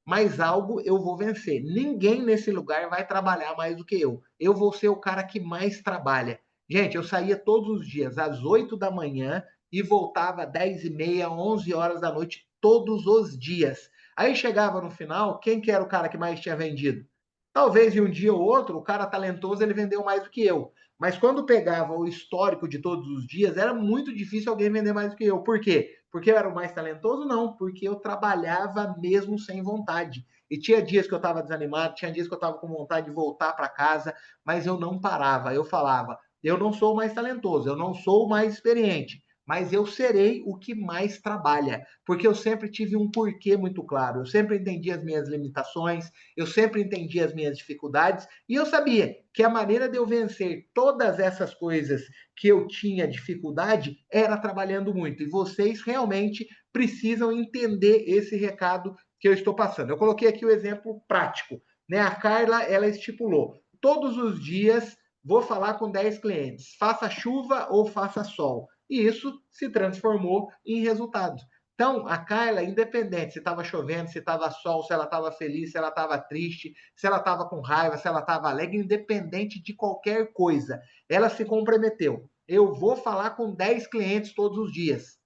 mas algo eu vou vencer. Ninguém nesse lugar vai trabalhar mais do que eu. Eu vou ser o cara que mais trabalha. Gente, eu saía todos os dias às 8 da manhã e voltava às 10h30, 11 horas da noite, todos os dias. Aí chegava no final, quem que era o cara que mais tinha vendido? Talvez de um dia ou outro, o cara talentoso ele vendeu mais do que eu. Mas quando pegava o histórico de todos os dias, era muito difícil alguém vender mais do que eu. Por quê? Porque eu era o mais talentoso? Não, porque eu trabalhava mesmo sem vontade. E tinha dias que eu estava desanimado, tinha dias que eu estava com vontade de voltar para casa, mas eu não parava. Eu falava, eu não sou o mais talentoso, eu não sou o mais experiente, mas eu serei o que mais trabalha, porque eu sempre tive um porquê muito claro, eu sempre entendi as minhas limitações, eu sempre entendi as minhas dificuldades, e eu sabia que a maneira de eu vencer todas essas coisas que eu tinha dificuldade era trabalhando muito. E vocês realmente precisam entender esse recado que eu estou passando. Eu coloquei aqui o exemplo prático, né? A Carla, ela estipulou, todos os dias vou falar com 10 clientes, faça chuva ou faça sol. E isso se transformou em resultado. Então, a Carla, independente se estava chovendo, se estava sol, se ela estava feliz, se ela estava triste, se ela estava com raiva, se ela estava alegre, independente de qualquer coisa, ela se comprometeu. Eu vou falar com 10 clientes todos os dias.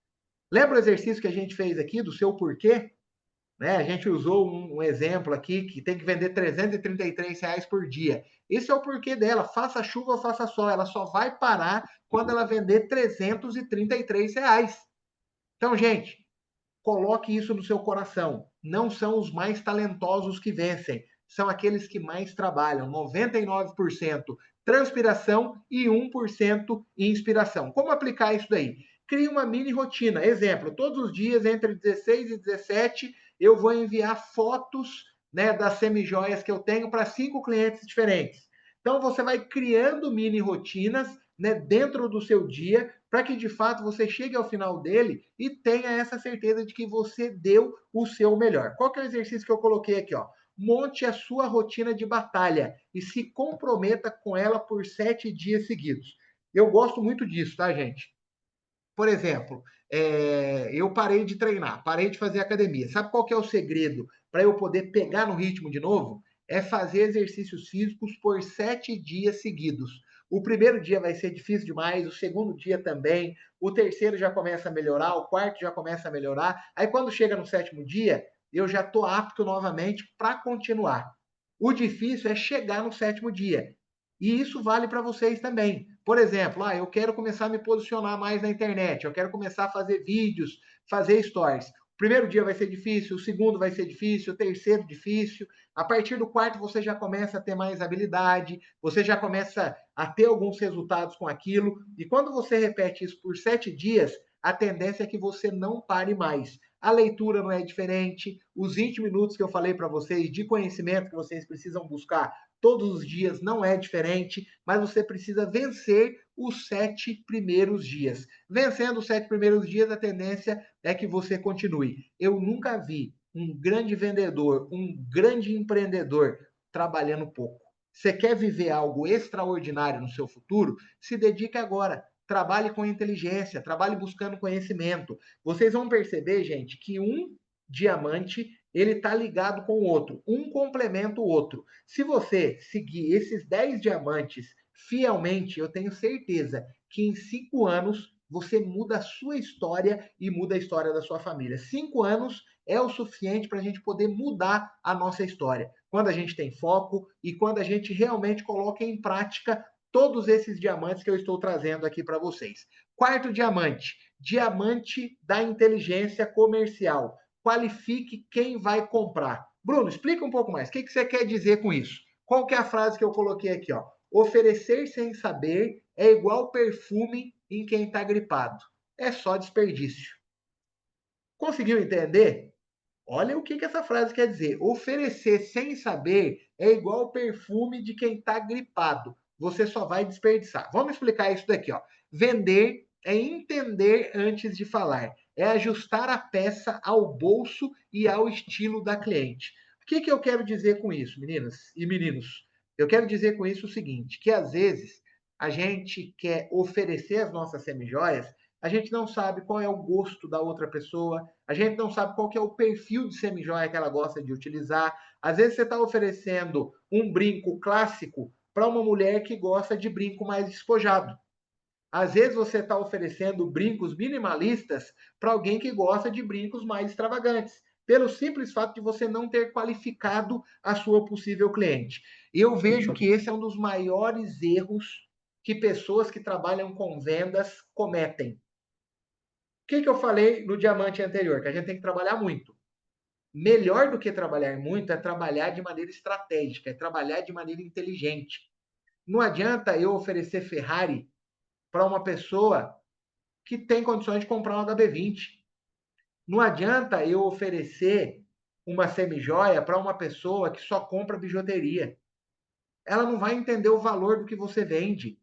Lembra o exercício que a gente fez aqui do seu porquê? Né? A gente usou um exemplo aqui que tem que vender R$ 333 por dia. Esse é o porquê dela. Faça chuva ou faça sol. Ela só vai parar quando ela vender R$ 333. Então, gente, coloque isso no seu coração. Não são os mais talentosos que vencem, são aqueles que mais trabalham. 99% transpiração e 1% inspiração. Como aplicar isso daí? Crie uma mini rotina. Exemplo, todos os dias, entre 16 e 17, eu vou enviar fotos, né, das semijoias que eu tenho para 5 clientes diferentes. Então, você vai criando mini rotinas, né, dentro do seu dia, para que de fato você chegue ao final dele e tenha essa certeza de que você deu o seu melhor. Qual que é o exercício que eu coloquei aqui? Ó? Monte a sua rotina de batalha e se comprometa com ela por 7 dias seguidos. Eu gosto muito disso, tá, gente? Por exemplo, eu parei de treinar, parei de fazer academia. Sabe qual que é o segredo para eu poder pegar no ritmo de novo? É fazer exercícios físicos por 7 dias seguidos. O primeiro dia vai ser difícil demais, o segundo dia também, o terceiro já começa a melhorar, o quarto já começa a melhorar. Aí quando chega no sétimo dia, eu já estou apto novamente para continuar. O difícil é chegar no sétimo dia. E isso vale para vocês também. Por exemplo, eu quero começar a me posicionar mais na internet, eu quero começar a fazer vídeos, fazer stories. O primeiro dia vai ser difícil, o segundo vai ser difícil, o terceiro difícil. A partir do quarto você já começa a ter mais habilidade, você já começa a ter alguns resultados com aquilo. E quando você repete isso por 7 dias, a tendência é que você não pare mais. A leitura não é diferente, os 20 minutos que eu falei para vocês de conhecimento que vocês precisam buscar todos os dias não é diferente, mas você precisa vencer os 7 primeiros dias. Vencendo os 7 primeiros dias, a tendência é que você continue. Eu nunca vi um grande vendedor, um grande empreendedor trabalhando pouco. Você quer viver algo extraordinário no seu futuro? Se dedique agora. Trabalhe com inteligência, trabalhe buscando conhecimento. Vocês vão perceber, gente, que um diamante ele está ligado com o outro, um complementa o outro. Se você seguir esses 10 diamantes fielmente, eu tenho certeza que em 5 anos você muda a sua história e muda a história da sua família. 5 anos é o suficiente para a gente poder mudar a nossa história. quando a gente tem foco e quando a gente realmente coloca em prática todos esses diamantes que eu estou trazendo aqui para vocês. Quarto diamante, diamante da inteligência comercial. Qualifique quem vai comprar. Bruno, explica um pouco mais. O que você quer dizer com isso? Qual que é a frase que eu coloquei aqui? Ó? Oferecer sem saber é igual perfume em quem está gripado. É só desperdício. Conseguiu entender? Olha o que essa frase quer dizer. Oferecer sem saber é igual perfume de quem está gripado. Você só vai desperdiçar. Vamos explicar isso daqui. Ó. Vender é entender antes de falar. É ajustar a peça ao bolso e ao estilo da cliente. O que eu quero dizer com isso, meninas e meninos? Eu quero dizer com isso o seguinte, que às vezes a gente quer oferecer as nossas semijoias, a gente não sabe qual é o gosto da outra pessoa, a gente não sabe qual que é o perfil de semijoia que ela gosta de utilizar. Às vezes você está oferecendo um brinco clássico para uma mulher que gosta de brinco mais despojado. Às vezes você está oferecendo brincos minimalistas para alguém que gosta de brincos mais extravagantes, pelo simples fato de você não ter qualificado a sua possível cliente. Eu vejo que esse é um dos maiores erros que pessoas que trabalham com vendas cometem. O que eu falei no diamante anterior? Que a gente tem que trabalhar muito. Melhor do que trabalhar muito é trabalhar de maneira estratégica, é trabalhar de maneira inteligente. Não adianta eu oferecer Ferrari para uma pessoa que tem condições de comprar uma HB20. Não adianta eu oferecer uma semijoia para uma pessoa que só compra bijuteria. Ela não vai entender o valor do que você vende.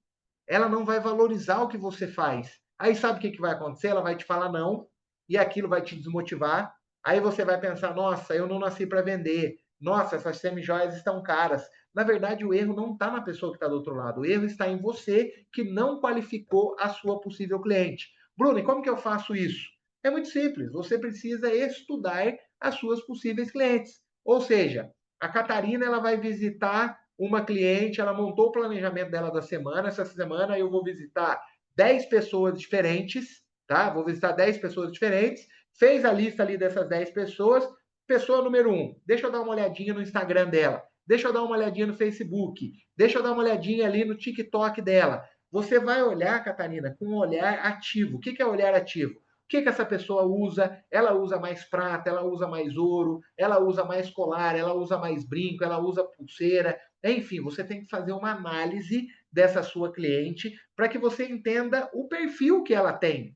Ela não vai valorizar o que você faz. Aí sabe o que vai acontecer? Ela vai te falar não, e aquilo vai te desmotivar. Aí você vai pensar, nossa, eu não nasci para vender. Nossa, essas semijoias estão caras. Na verdade, o erro não está na pessoa que está do outro lado. O erro está em você que não qualificou a sua possível cliente. Bruno, e como que eu faço isso? É muito simples. Você precisa estudar as suas possíveis clientes. Ou seja, a Catarina ela vai visitar uma cliente, ela montou o planejamento dela da semana. Essa semana eu vou visitar 10 pessoas diferentes, tá? Vou visitar 10 pessoas diferentes. Fez a lista ali dessas 10 pessoas. Pessoa número 1, deixa eu dar uma olhadinha no Instagram dela. Deixa eu dar uma olhadinha no Facebook. Deixa eu dar uma olhadinha ali no TikTok dela. Você vai olhar, Catarina, com um olhar ativo. O que é olhar ativo? O que essa pessoa usa? Ela usa mais prata, ela usa mais ouro, ela usa mais colar, ela usa mais brinco, ela usa pulseira. Enfim, você tem que fazer uma análise dessa sua cliente para que você entenda o perfil que ela tem,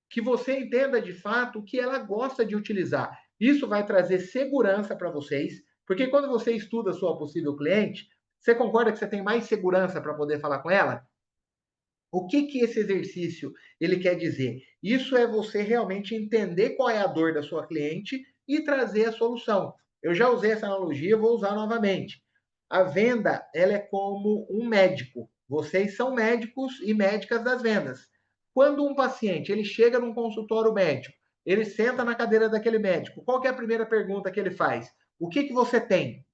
que você entenda de fato o que ela gosta de utilizar. Isso vai trazer segurança para vocês, porque quando você estuda a sua possível cliente, você concorda que você tem mais segurança para poder falar com ela? O que esse exercício ele quer dizer? Isso é você realmente entender qual é a dor da sua cliente e trazer a solução. Eu já usei essa analogia, vou usar novamente. A venda, ela é como um médico. Vocês são médicos e médicas das vendas. Quando um paciente ele chega num consultório médico, ele senta na cadeira daquele médico, qual que é a primeira pergunta que ele faz? O que você tem?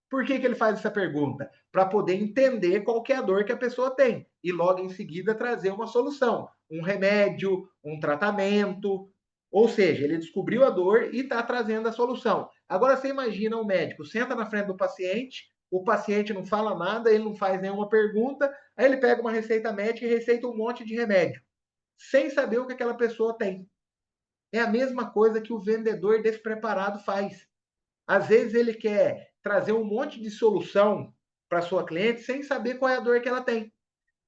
Por que ele faz essa pergunta? Para poder entender qual que é a dor que a pessoa tem e logo em seguida trazer uma solução, um remédio, um tratamento. Ou seja, ele descobriu a dor e está trazendo a solução. Agora você imagina o médico senta na frente do paciente, o paciente não fala nada, ele não faz nenhuma pergunta, aí ele pega uma receita médica e receita um monte de remédio, sem saber o que aquela pessoa tem. É a mesma coisa que o vendedor despreparado faz. Às vezes ele quer trazer um monte de solução para sua cliente sem saber qual é a dor que ela tem.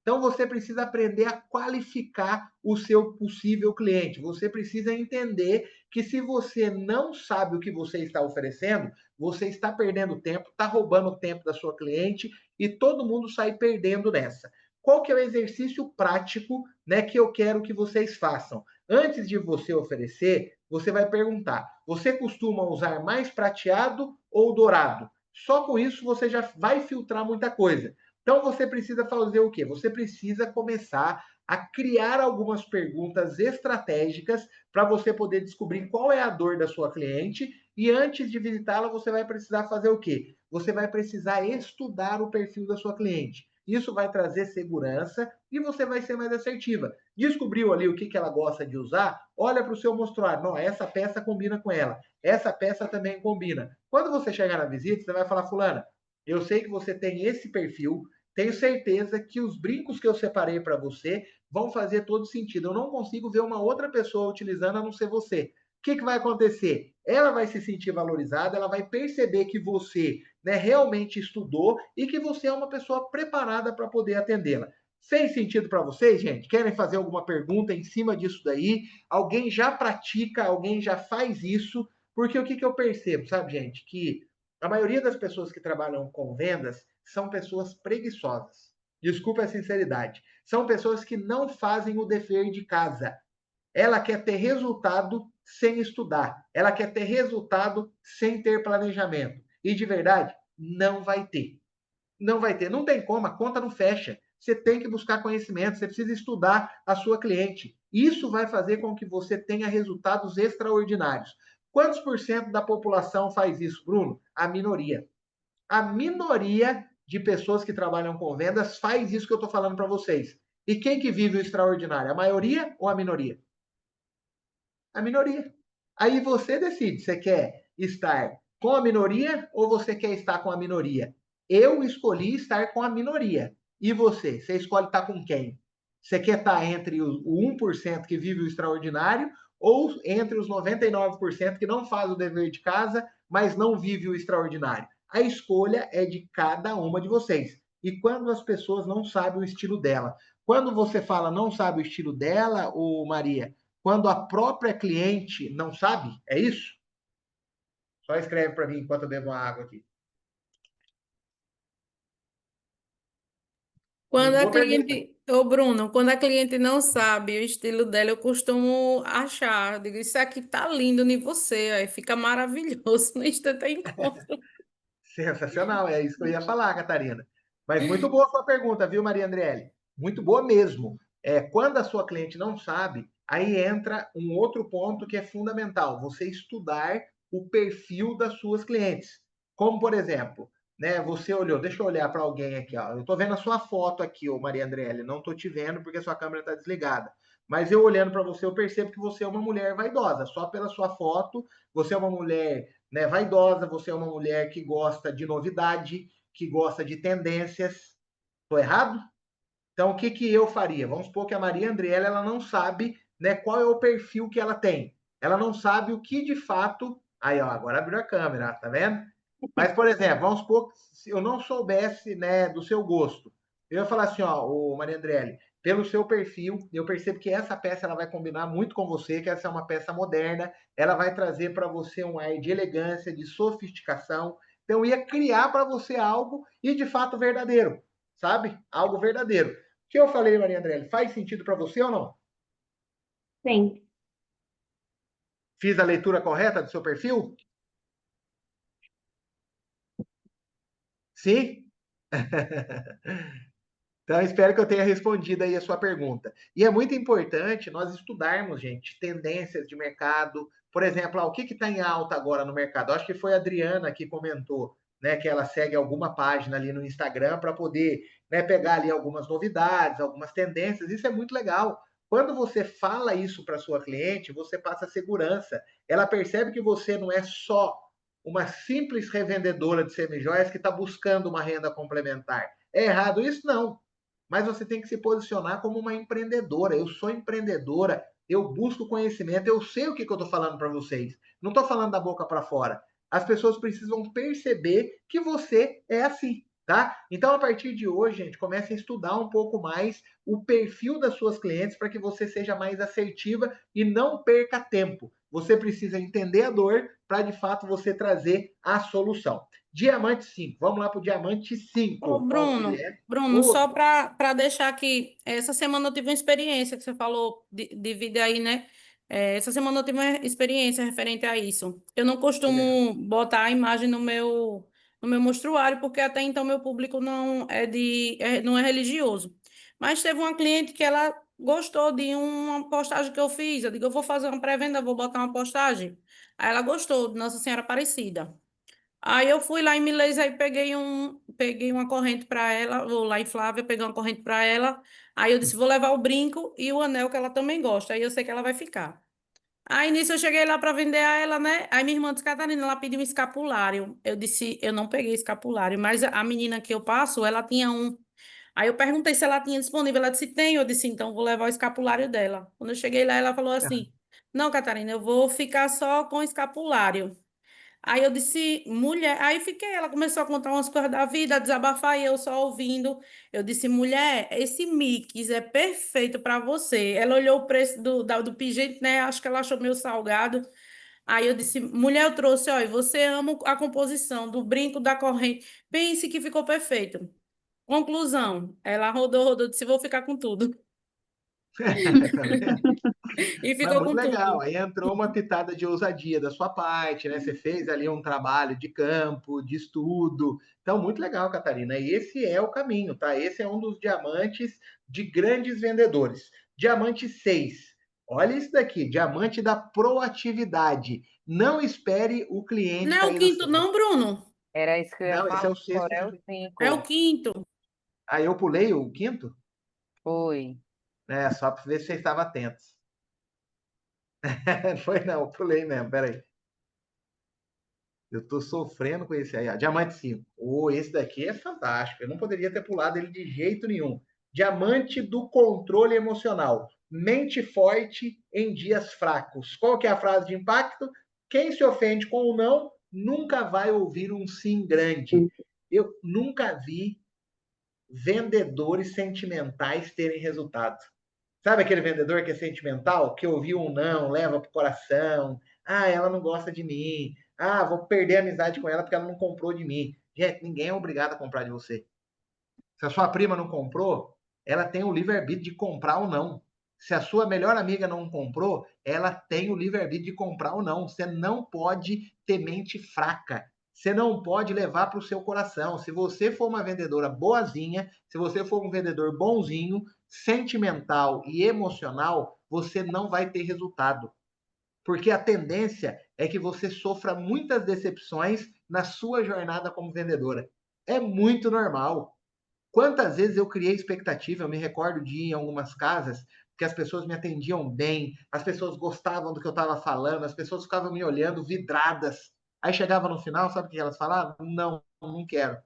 Então você precisa aprender a qualificar o seu possível cliente. Você precisa entender que se você não sabe o que você está oferecendo, você está perdendo tempo, está roubando o tempo da sua cliente e todo mundo sai perdendo nessa. Qual que é o exercício prático, né, que eu quero que vocês façam? Antes de você oferecer, você vai perguntar: você costuma usar mais prateado ou dourado? Só com isso você já vai filtrar muita coisa. Então você precisa fazer o quê? Você precisa começar a criar algumas perguntas estratégicas para você poder descobrir qual é a dor da sua cliente e antes de visitá-la você vai precisar fazer o quê? Você vai precisar estudar o perfil da sua cliente. Isso vai trazer segurança e você vai ser mais assertiva. Descobriu ali o que ela gosta de usar? Olha para o seu mostruário. Não, essa peça combina com ela. Essa peça também combina. Quando você chegar na visita, você vai falar, fulana, eu sei que você tem esse perfil, tenho certeza que os brincos que eu separei para você vão fazer todo sentido. Eu não consigo ver uma outra pessoa utilizando a não ser você. O que vai acontecer? Ela vai se sentir valorizada, ela vai perceber que você, né, realmente estudou e que você é uma pessoa preparada para poder atendê-la. Fez sentido para vocês, gente? Querem fazer alguma pergunta em cima disso daí? Alguém já pratica, alguém já faz isso? Porque o que eu percebo, sabe, gente? Que a maioria das pessoas que trabalham com vendas são pessoas preguiçosas. Desculpa a sinceridade. São pessoas que não fazem o dever de casa. Ela quer ter resultado sem estudar. Ela quer ter resultado sem ter planejamento. E de verdade, não vai ter. Não vai ter. Não tem como, a conta não fecha. Você tem que buscar conhecimento, você precisa estudar a sua cliente. Isso vai fazer com que você tenha resultados extraordinários. Quantos por cento da população faz isso, Bruno? A minoria. A minoria de pessoas que trabalham com vendas faz isso que eu estou falando para vocês. E quem que vive o extraordinário? A maioria ou a minoria? A minoria. Aí você decide, você quer estar com a minoria ou você quer estar com a minoria? Eu escolhi estar com a minoria. E você? Você escolhe estar com quem? Você quer estar entre o 1% que vive o extraordinário ou entre os 99% que não faz o dever de casa, mas não vive o extraordinário? A escolha é de cada uma de vocês. E quando as pessoas não sabem o estilo dela? Quando você fala não sabe o estilo dela, ô Maria, quando a própria cliente não sabe, é isso? Só escreve para mim enquanto eu bebo uma água aqui. Quando Muito a boa pergunta. cliente, ô Bruno, quando a cliente não sabe o estilo dela, eu costumo achar, eu digo, isso aqui tá lindo em você, aí fica maravilhoso no instante encontro. Sensacional, é isso que eu ia falar, Catarina. Mas muito boa a sua pergunta, viu, Maria Andriele? Muito boa mesmo. Quando a sua cliente não sabe, aí entra um outro ponto que é fundamental: você estudar o perfil das suas clientes. Como, por exemplo, né, você olhou, deixa eu olhar para alguém aqui, ó. Eu estou vendo a sua foto aqui, ô Maria Andriele, não estou te vendo porque a sua câmera está desligada. Mas eu olhando para você, eu percebo que você é uma mulher vaidosa. Só pela sua foto, você é uma mulher, né, vaidosa, você é uma mulher que gosta de novidade, que gosta de tendências. Estou errado? Então, o que, que eu faria? Vamos supor que a Maria Andriela ela não sabe, né, qual é o perfil que ela tem. Ela não sabe o que de fato. Aí, ó, agora abriu a câmera, tá vendo? Mas, por exemplo, vamos supor que se eu não soubesse, né, do seu gosto, eu ia falar assim, ó, o Maria Andriele, pelo seu perfil, eu percebo que essa peça ela vai combinar muito com você, que essa é uma peça moderna, ela vai trazer para você um ar de elegância, de sofisticação. Então, eu ia criar para você algo e de fato verdadeiro, sabe? Algo verdadeiro. O que eu falei, Maria Andriele, faz sentido para você ou não? Sim. Fiz a leitura correta do seu perfil? Sim? Então, espero que eu tenha respondido aí a sua pergunta. E é muito importante nós estudarmos, gente, tendências de mercado. Por exemplo, o que está em alta agora no mercado? Acho que foi a Adriana que comentou, né, que ela segue alguma página ali no Instagram para poder, né, pegar ali algumas novidades, algumas tendências. Isso é muito legal. Quando você fala isso para sua cliente, você passa segurança. Ela percebe que você não é só uma simples revendedora de semijoias que está buscando uma renda complementar. É errado isso? Não, mas você tem que se posicionar como uma empreendedora. Eu sou empreendedora, eu busco conhecimento, eu sei o que eu estou falando para vocês. Não estou falando da boca para fora. As pessoas precisam perceber que você é assim, tá? Então, a partir de hoje, gente, comece a estudar um pouco mais o perfil das suas clientes para que você seja mais assertiva e não perca tempo. Você precisa entender a dor para, de fato, você trazer a solução. Diamante 5. Vamos lá para o diamante Ô, 5. Qual que Bruno, é? Bruno, só para deixar aqui, essa semana eu tive uma experiência que você falou de vida aí, né? Essa semana eu tive uma experiência referente a isso. Eu não costumo botar a imagem no meu mostruário, porque até então meu público não é religioso. Mas teve uma cliente que ela gostou de uma postagem que eu fiz. Eu digo, eu vou fazer uma pré-venda, vou botar uma postagem. Aí ela gostou de Nossa Senhora Aparecida. Aí eu fui lá em Milês, aí peguei uma corrente para ela, vou lá em Flávia, peguei uma corrente para ela. Aí eu disse, vou levar o brinco e o anel que ela também gosta. Aí eu sei que ela vai ficar. Aí nisso eu cheguei lá para vender a ela, né? Aí minha irmã disse, Catarina, ela pediu um escapulário. Eu disse, eu não peguei escapulário, mas a menina que eu passo, ela tinha um. Aí eu perguntei se ela tinha disponível. Ela disse, tem. Eu disse, então vou levar o escapulário dela. Quando eu cheguei lá, ela falou assim, não, Catarina, eu vou ficar só com o escapulário. Aí eu disse, mulher, aí fiquei, ela começou a contar umas coisas da vida, a desabafar e eu só ouvindo. Eu disse, mulher, esse mix é perfeito para você. Ela olhou o preço do pingente, né? Acho que ela achou meio salgado. Aí eu disse, mulher, eu trouxe, olha, você ama a composição do brinco, da corrente. Pense que ficou perfeito. Conclusão, ela rodou, rodou, disse, vou ficar com tudo. Tá vendo? E Mas ficou muito com legal. tudo. Aí entrou uma pitada de ousadia da sua parte, né? Você fez ali um trabalho de campo, de estudo. Então, muito legal, Catarina. E esse é o caminho, tá? Esse é um dos diamantes de grandes vendedores. Diamante 6. Olha isso daqui, diamante da proatividade. Não espere o Não cliente é o cair do quinto, céu. não, Bruno? Era isso que eu ia Não, esse falar, é o sexto. agora é o É o 5. quinto. Aí eu pulei o quinto? Foi. É, só para ver se vocês estavam atentos. Foi não, pulei mesmo, peraí. Eu tô sofrendo com esse aí, ó. Diamante 5. Esse daqui é fantástico. Eu não poderia ter pulado ele de jeito nenhum. Diamante do controle emocional. Mente forte em dias fracos. Qual que é a frase de impacto? Quem se ofende com o não nunca vai ouvir um sim grande. Eu nunca vi vendedores sentimentais terem resultado. Sabe aquele vendedor que é sentimental, que ouviu um não, leva pro coração? Ah, ela não gosta de mim. Ah, vou perder a amizade com ela porque ela não comprou de mim. Gente, ninguém é obrigado a comprar de você. Se a sua prima não comprou, ela tem o livre-arbítrio de comprar ou não. Se a sua melhor amiga não comprou, ela tem o livre-arbítrio de comprar ou não. Você não pode ter mente fraca. Você não pode levar para o seu coração. Se você for uma vendedora boazinha, se você for um vendedor bonzinho, sentimental e emocional, você não vai ter resultado. Porque a tendência é que você sofra muitas decepções na sua jornada como vendedora. É muito normal. Quantas vezes eu criei expectativa, eu me recordo de ir em algumas casas que as pessoas me atendiam bem, as pessoas gostavam do que eu estava falando, as pessoas ficavam me olhando vidradas. Aí chegava no final, sabe o que elas falavam? Não, não quero.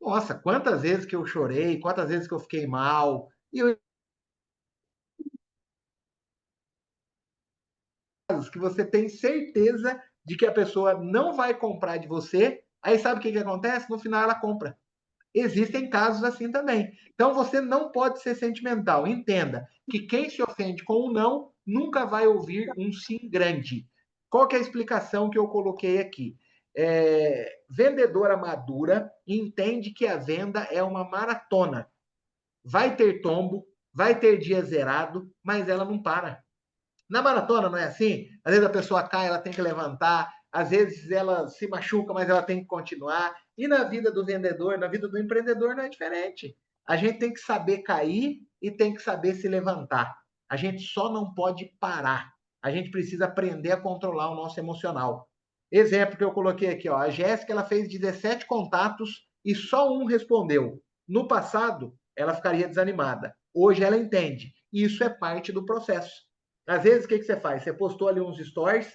Nossa, quantas vezes que eu chorei, quantas vezes que eu fiquei mal. E eu, que você tem certeza de que a pessoa não vai comprar de você, aí sabe o que acontece? No final ela compra. Existem casos assim também. Então você não pode ser sentimental. Entenda que quem se ofende com um não nunca vai ouvir um sim grande. Qual que é a explicação que eu coloquei aqui? Vendedora madura entende que a venda é uma maratona. Vai ter tombo, vai ter dia zerado, mas ela não para. Na maratona não é assim? Às vezes a pessoa cai, ela tem que levantar, às vezes ela se machuca, mas ela tem que continuar. E na vida do vendedor, na vida do empreendedor não é diferente. A gente tem que saber cair e tem que saber se levantar. A gente só não pode parar. A gente precisa aprender a controlar o nosso emocional. Exemplo que eu coloquei aqui, ó, a Jéssica ela fez 17 contatos e só um respondeu. No passado, ela ficaria desanimada. Hoje ela entende. Isso é parte do processo. Às vezes, o que você faz? Você postou ali uns stories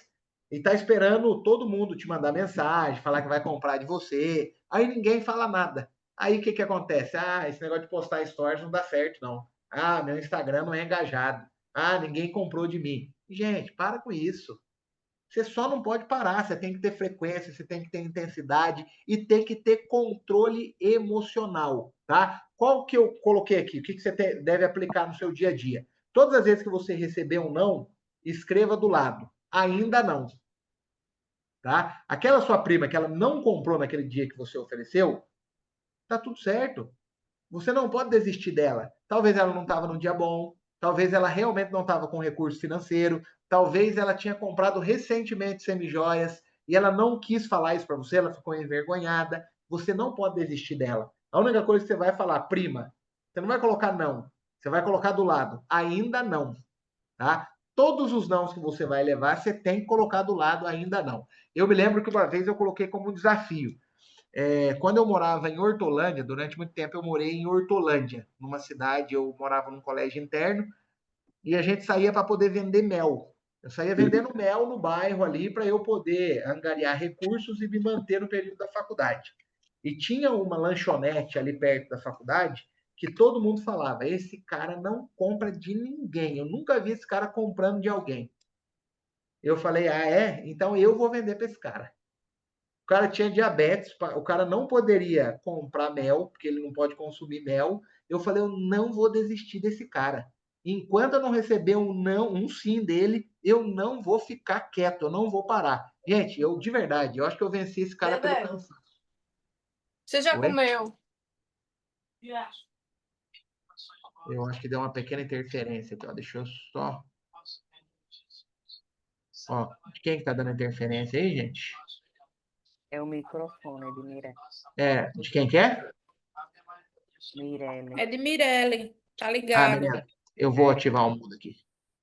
e está esperando todo mundo te mandar mensagem, falar que vai comprar de você. Aí ninguém fala nada. Aí o que acontece? Ah, esse negócio de postar stories não dá certo, não. Ah, meu Instagram não é engajado. Ah, ninguém comprou de mim. Gente, para com isso. Você só não pode parar, você tem que ter frequência, você tem que ter intensidade e tem que ter controle emocional, tá? Qual que eu coloquei aqui? O que você deve aplicar no seu dia a dia? Todas as vezes que você receber um não, escreva do lado, ainda não, tá? Aquela sua prima que ela não comprou naquele dia que você ofereceu, tá tudo certo. Você não pode desistir dela. Talvez ela não estava num dia bom, talvez ela realmente não estava com recurso financeiro, talvez ela tinha comprado recentemente semijoias e ela não quis falar isso para você, ela ficou envergonhada. Você não pode desistir dela. A única coisa que você vai falar, prima, você não vai colocar não, você vai colocar do lado, ainda não, tá? todos os nãos que você vai levar, você tem que colocar do lado ainda não. Eu me lembro que uma vez eu coloquei como um desafio. Quando eu morava em Hortolândia, durante muito tempo eu morei em Hortolândia, numa cidade, eu morava num colégio interno, e a gente saía para poder vender mel. Eu saía vendendo mel no bairro ali para eu poder angariar recursos e me manter no período da faculdade. E tinha uma lanchonete ali perto da faculdade que todo mundo falava: esse cara não compra de ninguém. Eu nunca vi esse cara comprando de alguém. Eu falei: ah, é? Então eu vou vender para esse cara. O cara tinha diabetes, o cara não poderia comprar mel, porque ele não pode consumir mel. Eu falei: eu não vou desistir desse cara. Enquanto eu não receber um não, um sim dele, eu não vou ficar quieto, eu não vou parar. Gente, eu de verdade, eu acho que eu venci esse cara pelo cansaço. Você já Oi? comeu? Eu acho que deu uma pequena interferência aqui, ó. Deixa eu só. Ó, de quem que tá dando interferência aí, gente? É o microfone de Mirelle. De quem que é? É de Mirelle, tá Ah, ligado? beleza. Eu vou ativar o mudo aqui.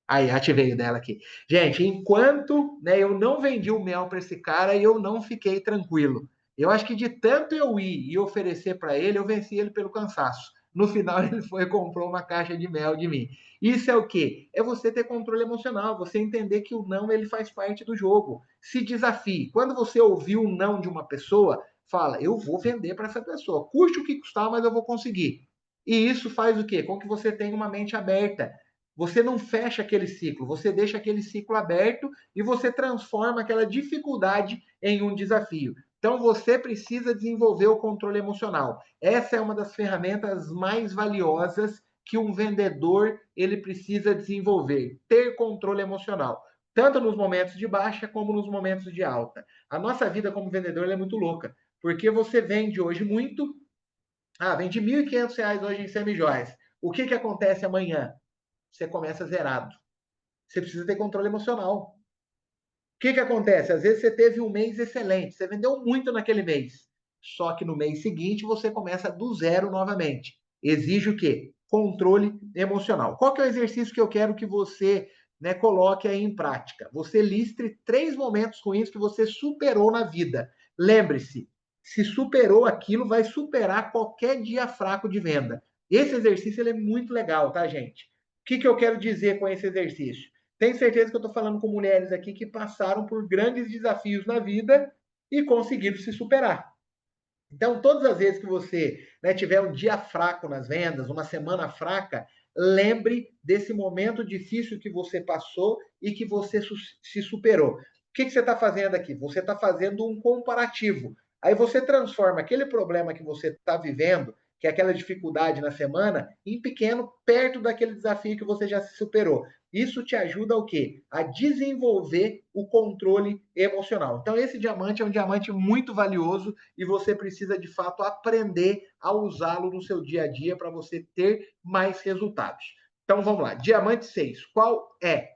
Aí, ativei o dela aqui. Gente, enquanto eu não vendi o mel para esse cara, eu não fiquei tranquilo. Eu acho que de tanto eu ir e oferecer para ele, eu venci ele pelo cansaço. No final, ele foi e comprou uma caixa de mel de mim. Isso é o quê? É você ter controle emocional, você entender que o não ele faz parte do jogo. Se desafie. Quando você ouvir o não de uma pessoa, fala: eu vou vender para essa pessoa. Custe o que custar, mas eu vou conseguir. E isso faz o quê? Com que você tenha uma mente aberta. Você não fecha aquele ciclo, você deixa aquele ciclo aberto e você transforma aquela dificuldade em um desafio. Então você precisa desenvolver o controle emocional. Essa é uma das ferramentas mais valiosas que um vendedor ele precisa desenvolver, ter controle emocional, tanto nos momentos de baixa como nos momentos de alta. A nossa vida como vendedor é muito louca, porque você vende hoje muito, vende R$ 1.500 hoje em semijóias. O que acontece amanhã? Você começa zerado. Você precisa ter controle emocional. O que acontece? Às vezes você teve um mês excelente, você vendeu muito naquele mês. Só que no mês seguinte você começa do zero novamente. Exige o quê? Controle emocional. Qual que é o exercício que eu quero que você coloque aí em prática? Você liste 3 momentos ruins que você superou na vida. Lembre-se, se superou aquilo, vai superar qualquer dia fraco de venda. Esse exercício ele é muito legal, tá, gente? O que eu quero dizer com esse exercício? Tenho certeza que eu estou falando com mulheres aqui que passaram por grandes desafios na vida e conseguiram se superar. Então, todas as vezes que você tiver um dia fraco nas vendas, uma semana fraca, lembre desse momento difícil que você passou e que você se superou. O que você está fazendo aqui? Você está fazendo um comparativo. Aí você transforma aquele problema que você está vivendo, que é aquela dificuldade na semana, em pequeno, perto daquele desafio que você já se superou. Isso te ajuda o quê? A desenvolver o controle emocional. Então, esse diamante é um diamante muito valioso e você precisa, de fato, aprender a usá-lo no seu dia a dia para você ter mais resultados. Então, vamos lá. Diamante 6. Qual é?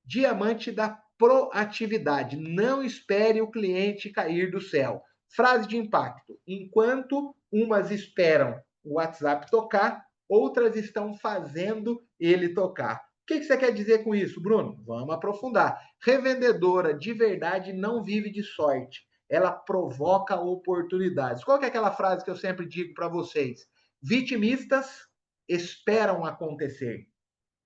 Diamante da proatividade. Não espere o cliente cair do céu. Frase de impacto. Enquanto umas esperam o WhatsApp tocar, outras estão fazendo ele tocar. O que você quer dizer com isso, Bruno? Vamos aprofundar. Revendedora de verdade não vive de sorte. Ela provoca oportunidades. Qual que é aquela frase que eu sempre digo para vocês? Vitimistas esperam acontecer.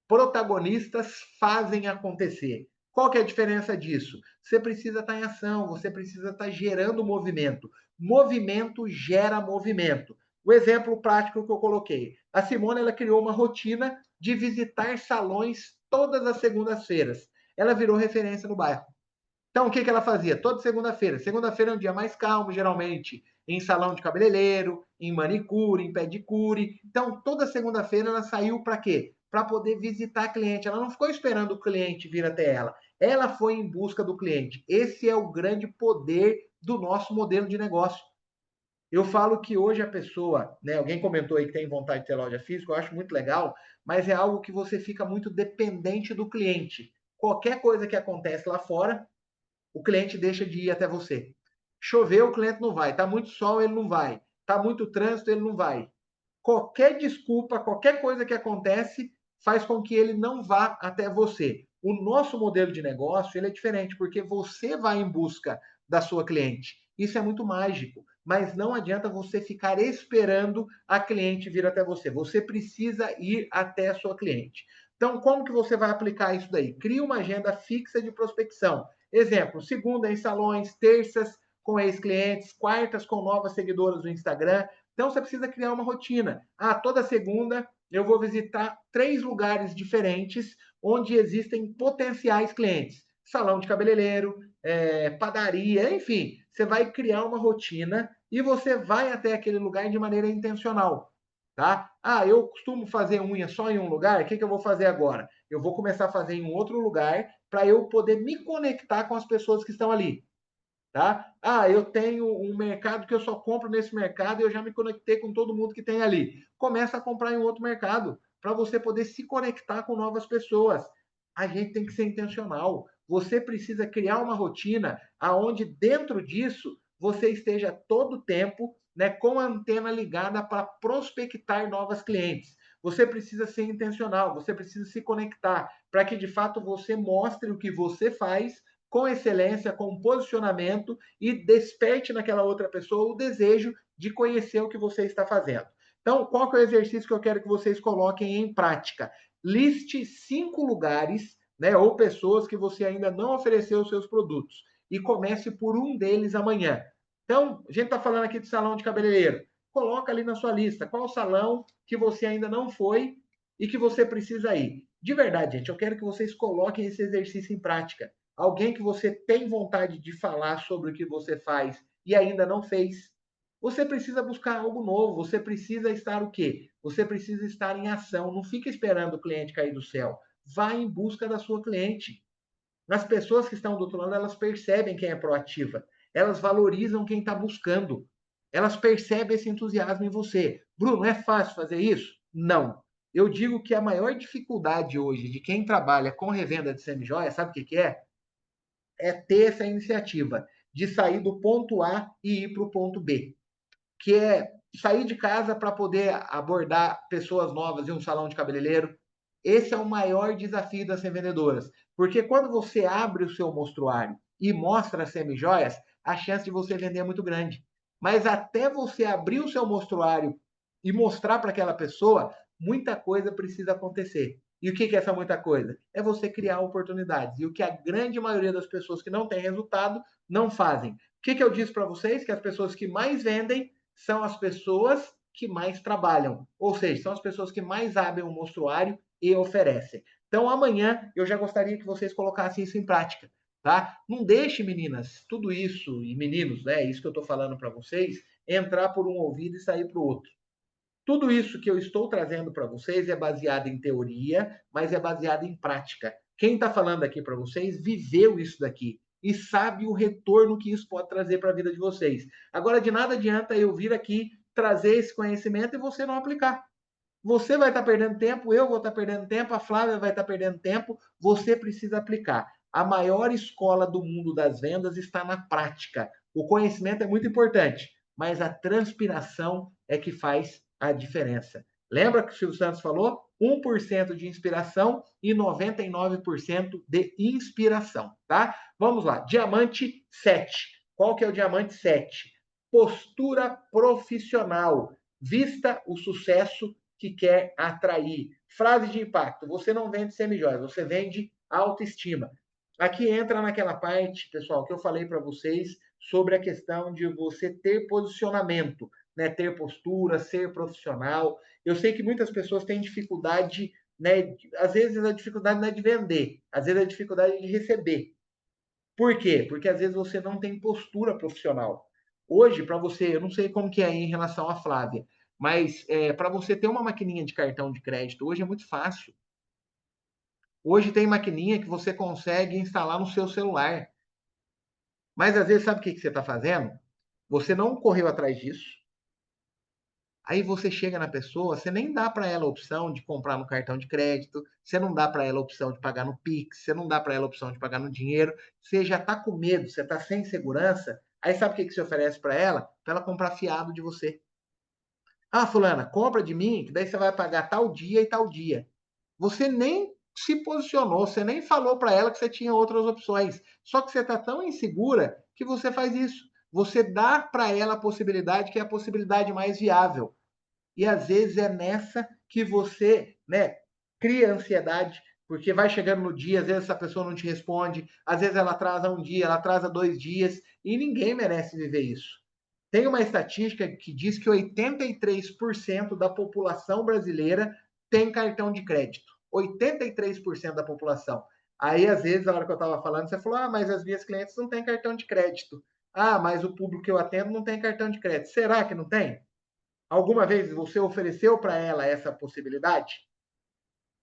Protagonistas fazem acontecer. Qual que é a diferença disso? Você precisa estar em ação, você precisa estar gerando movimento. Movimento gera movimento. O exemplo prático que eu coloquei. A Simone ela criou uma rotina de visitar salões todas as segundas-feiras. Ela virou referência no bairro. Então, o que ela fazia? Toda segunda-feira. Segunda-feira é um dia mais calmo, geralmente, em salão de cabeleireiro, em manicure, em pedicure. Então, toda segunda-feira ela saiu para quê? Para poder visitar cliente. Ela não ficou esperando o cliente vir até ela. Ela foi em busca do cliente. Esse é o grande poder do nosso modelo de negócio. Eu falo que hoje a pessoa, alguém comentou aí que tem vontade de ter loja física, eu acho muito legal, mas é algo que você fica muito dependente do cliente. Qualquer coisa que acontece lá fora, o cliente deixa de ir até você. Choveu, o cliente não vai. Está muito sol, ele não vai. Está muito trânsito, ele não vai. Qualquer desculpa, qualquer coisa que acontece, faz com que ele não vá até você. O nosso modelo de negócio ele é diferente, porque você vai em busca da sua cliente. Isso é muito mágico, mas não adianta você ficar esperando a cliente vir até você. Você precisa ir até a sua cliente. Então, como que você vai aplicar isso daí? Cria uma agenda fixa de prospecção. Exemplo, segunda em salões, terças com ex-clientes, quartas com novas seguidoras no Instagram. Então, você precisa criar uma rotina. Toda segunda eu vou visitar 3 lugares diferentes onde existem potenciais clientes. Salão de cabeleireiro, padaria, enfim. Você vai criar uma rotina e você vai até aquele lugar de maneira intencional. Tá? Eu costumo fazer unha só em um lugar, o que eu vou fazer agora? Eu vou começar a fazer em um outro lugar para eu poder me conectar com as pessoas que estão ali. Tá? Eu tenho um mercado que eu só compro nesse mercado e eu já me conectei com todo mundo que tem ali. Começa a comprar em outro mercado para você poder se conectar com novas pessoas. A gente tem que ser intencional. Você precisa criar uma rotina aonde dentro disso você esteja todo o tempo, né, com a antena ligada para prospectar novas clientes. Você precisa ser intencional, você precisa se conectar para que de fato você mostre o que você faz com excelência, com posicionamento e desperte naquela outra pessoa o desejo de conhecer o que você está fazendo. Então, qual que é o exercício que eu quero que vocês coloquem em prática? Liste 5 lugares, né, ou pessoas que você ainda não ofereceu os seus produtos e comece por um deles amanhã. Então, a gente está falando aqui de salão de cabeleireiro. Coloca ali na sua lista qual salão que você ainda não foi e que você precisa ir. De verdade, gente, eu quero que vocês coloquem esse exercício em prática. Alguém que você tem vontade de falar sobre o que você faz e ainda não fez. Você precisa buscar algo novo, você precisa estar o quê? Você precisa estar em ação, não fica esperando o cliente cair do céu. Vá em busca da sua cliente. As pessoas que estão do outro lado, elas percebem quem é proativa. Elas valorizam quem está buscando. Elas percebem esse entusiasmo em você. Bruno, é fácil fazer isso? Não. Eu digo que a maior dificuldade hoje de quem trabalha com revenda de semijoia, sabe o que é? É ter essa iniciativa de sair do ponto A e ir para o ponto B, que é sair de casa para poder abordar pessoas novas em um salão de cabeleireiro. Esse é o maior desafio das revendedoras, porque quando você abre o seu mostruário e mostra as semijoias, a chance de você vender é muito grande. Mas até você abrir o seu mostruário e mostrar para aquela pessoa, muita coisa precisa acontecer. E o que é essa muita coisa? É você criar oportunidades. E o que a grande maioria das pessoas que não têm resultado não fazem. O que eu disse para vocês? Que as pessoas que mais vendem são as pessoas que mais trabalham. Ou seja, são as pessoas que mais abrem um mostruário e oferecem. Então, amanhã, eu já gostaria que vocês colocassem isso em prática. Tá? Não deixe, meninas, tudo isso, e meninos, né? Isso que eu estou falando para vocês, entrar por um ouvido e sair para o outro. Tudo isso que eu estou trazendo para vocês é baseado em teoria, mas é baseado em prática. Quem está falando aqui para vocês viveu isso daqui e sabe o retorno que isso pode trazer para a vida de vocês. Agora, de nada adianta eu vir aqui trazer esse conhecimento e você não aplicar. Você vai estar perdendo tempo, eu vou estar perdendo tempo, a Flávia vai estar perdendo tempo. Você precisa aplicar. A maior escola do mundo das vendas está na prática. O conhecimento é muito importante, mas a transpiração é que faz a diferença. Lembra que o Silvio Santos falou? 1% de inspiração e 99% de inspiração, tá? Vamos lá. Diamante 7. Qual que é o diamante 7? Postura profissional. Vista o sucesso que quer atrair. Frase de impacto: você não vende semijoias, você vende autoestima. Aqui entra naquela parte, pessoal, que eu falei para vocês sobre a questão de você ter posicionamento, né? Ter postura, ser profissional. Eu sei que muitas pessoas têm dificuldade, né? Às vezes a dificuldade não é de vender, às vezes a dificuldade é de receber. Por quê? Porque às vezes você não tem postura profissional. Hoje, para você, eu não sei como que é em relação à Flávia, mas para você ter uma maquininha de cartão de crédito hoje é muito fácil. Hoje tem maquininha que você consegue instalar no seu celular. Mas às vezes, sabe o que você está fazendo? Você não correu atrás disso. Aí você chega na pessoa, você nem dá para ela a opção de comprar no cartão de crédito, você não dá para ela a opção de pagar no Pix, você não dá para ela a opção de pagar no dinheiro, você já está com medo, você está sem segurança. Aí sabe o que você oferece para ela? Para ela comprar fiado de você. Fulana, compra de mim, que daí você vai pagar tal dia e tal dia. Você nem se posicionou, você nem falou para ela que você tinha outras opções. Só que você está tão insegura que você faz isso. Você dá para ela a possibilidade que é a possibilidade mais viável. E às vezes é nessa que você, né, cria ansiedade, porque vai chegando no dia, às vezes essa pessoa não te responde, às vezes ela atrasa um dia, ela atrasa 2 dias, e ninguém merece viver isso. Tem uma estatística que diz que 83% da população brasileira tem cartão de crédito. 83% da população. Aí, às vezes, na hora que eu estava falando, você falou: ah, mas as minhas clientes não têm cartão de crédito. Ah, mas o público que eu atendo não tem cartão de crédito. Será que não tem? Alguma vez você ofereceu para ela essa possibilidade?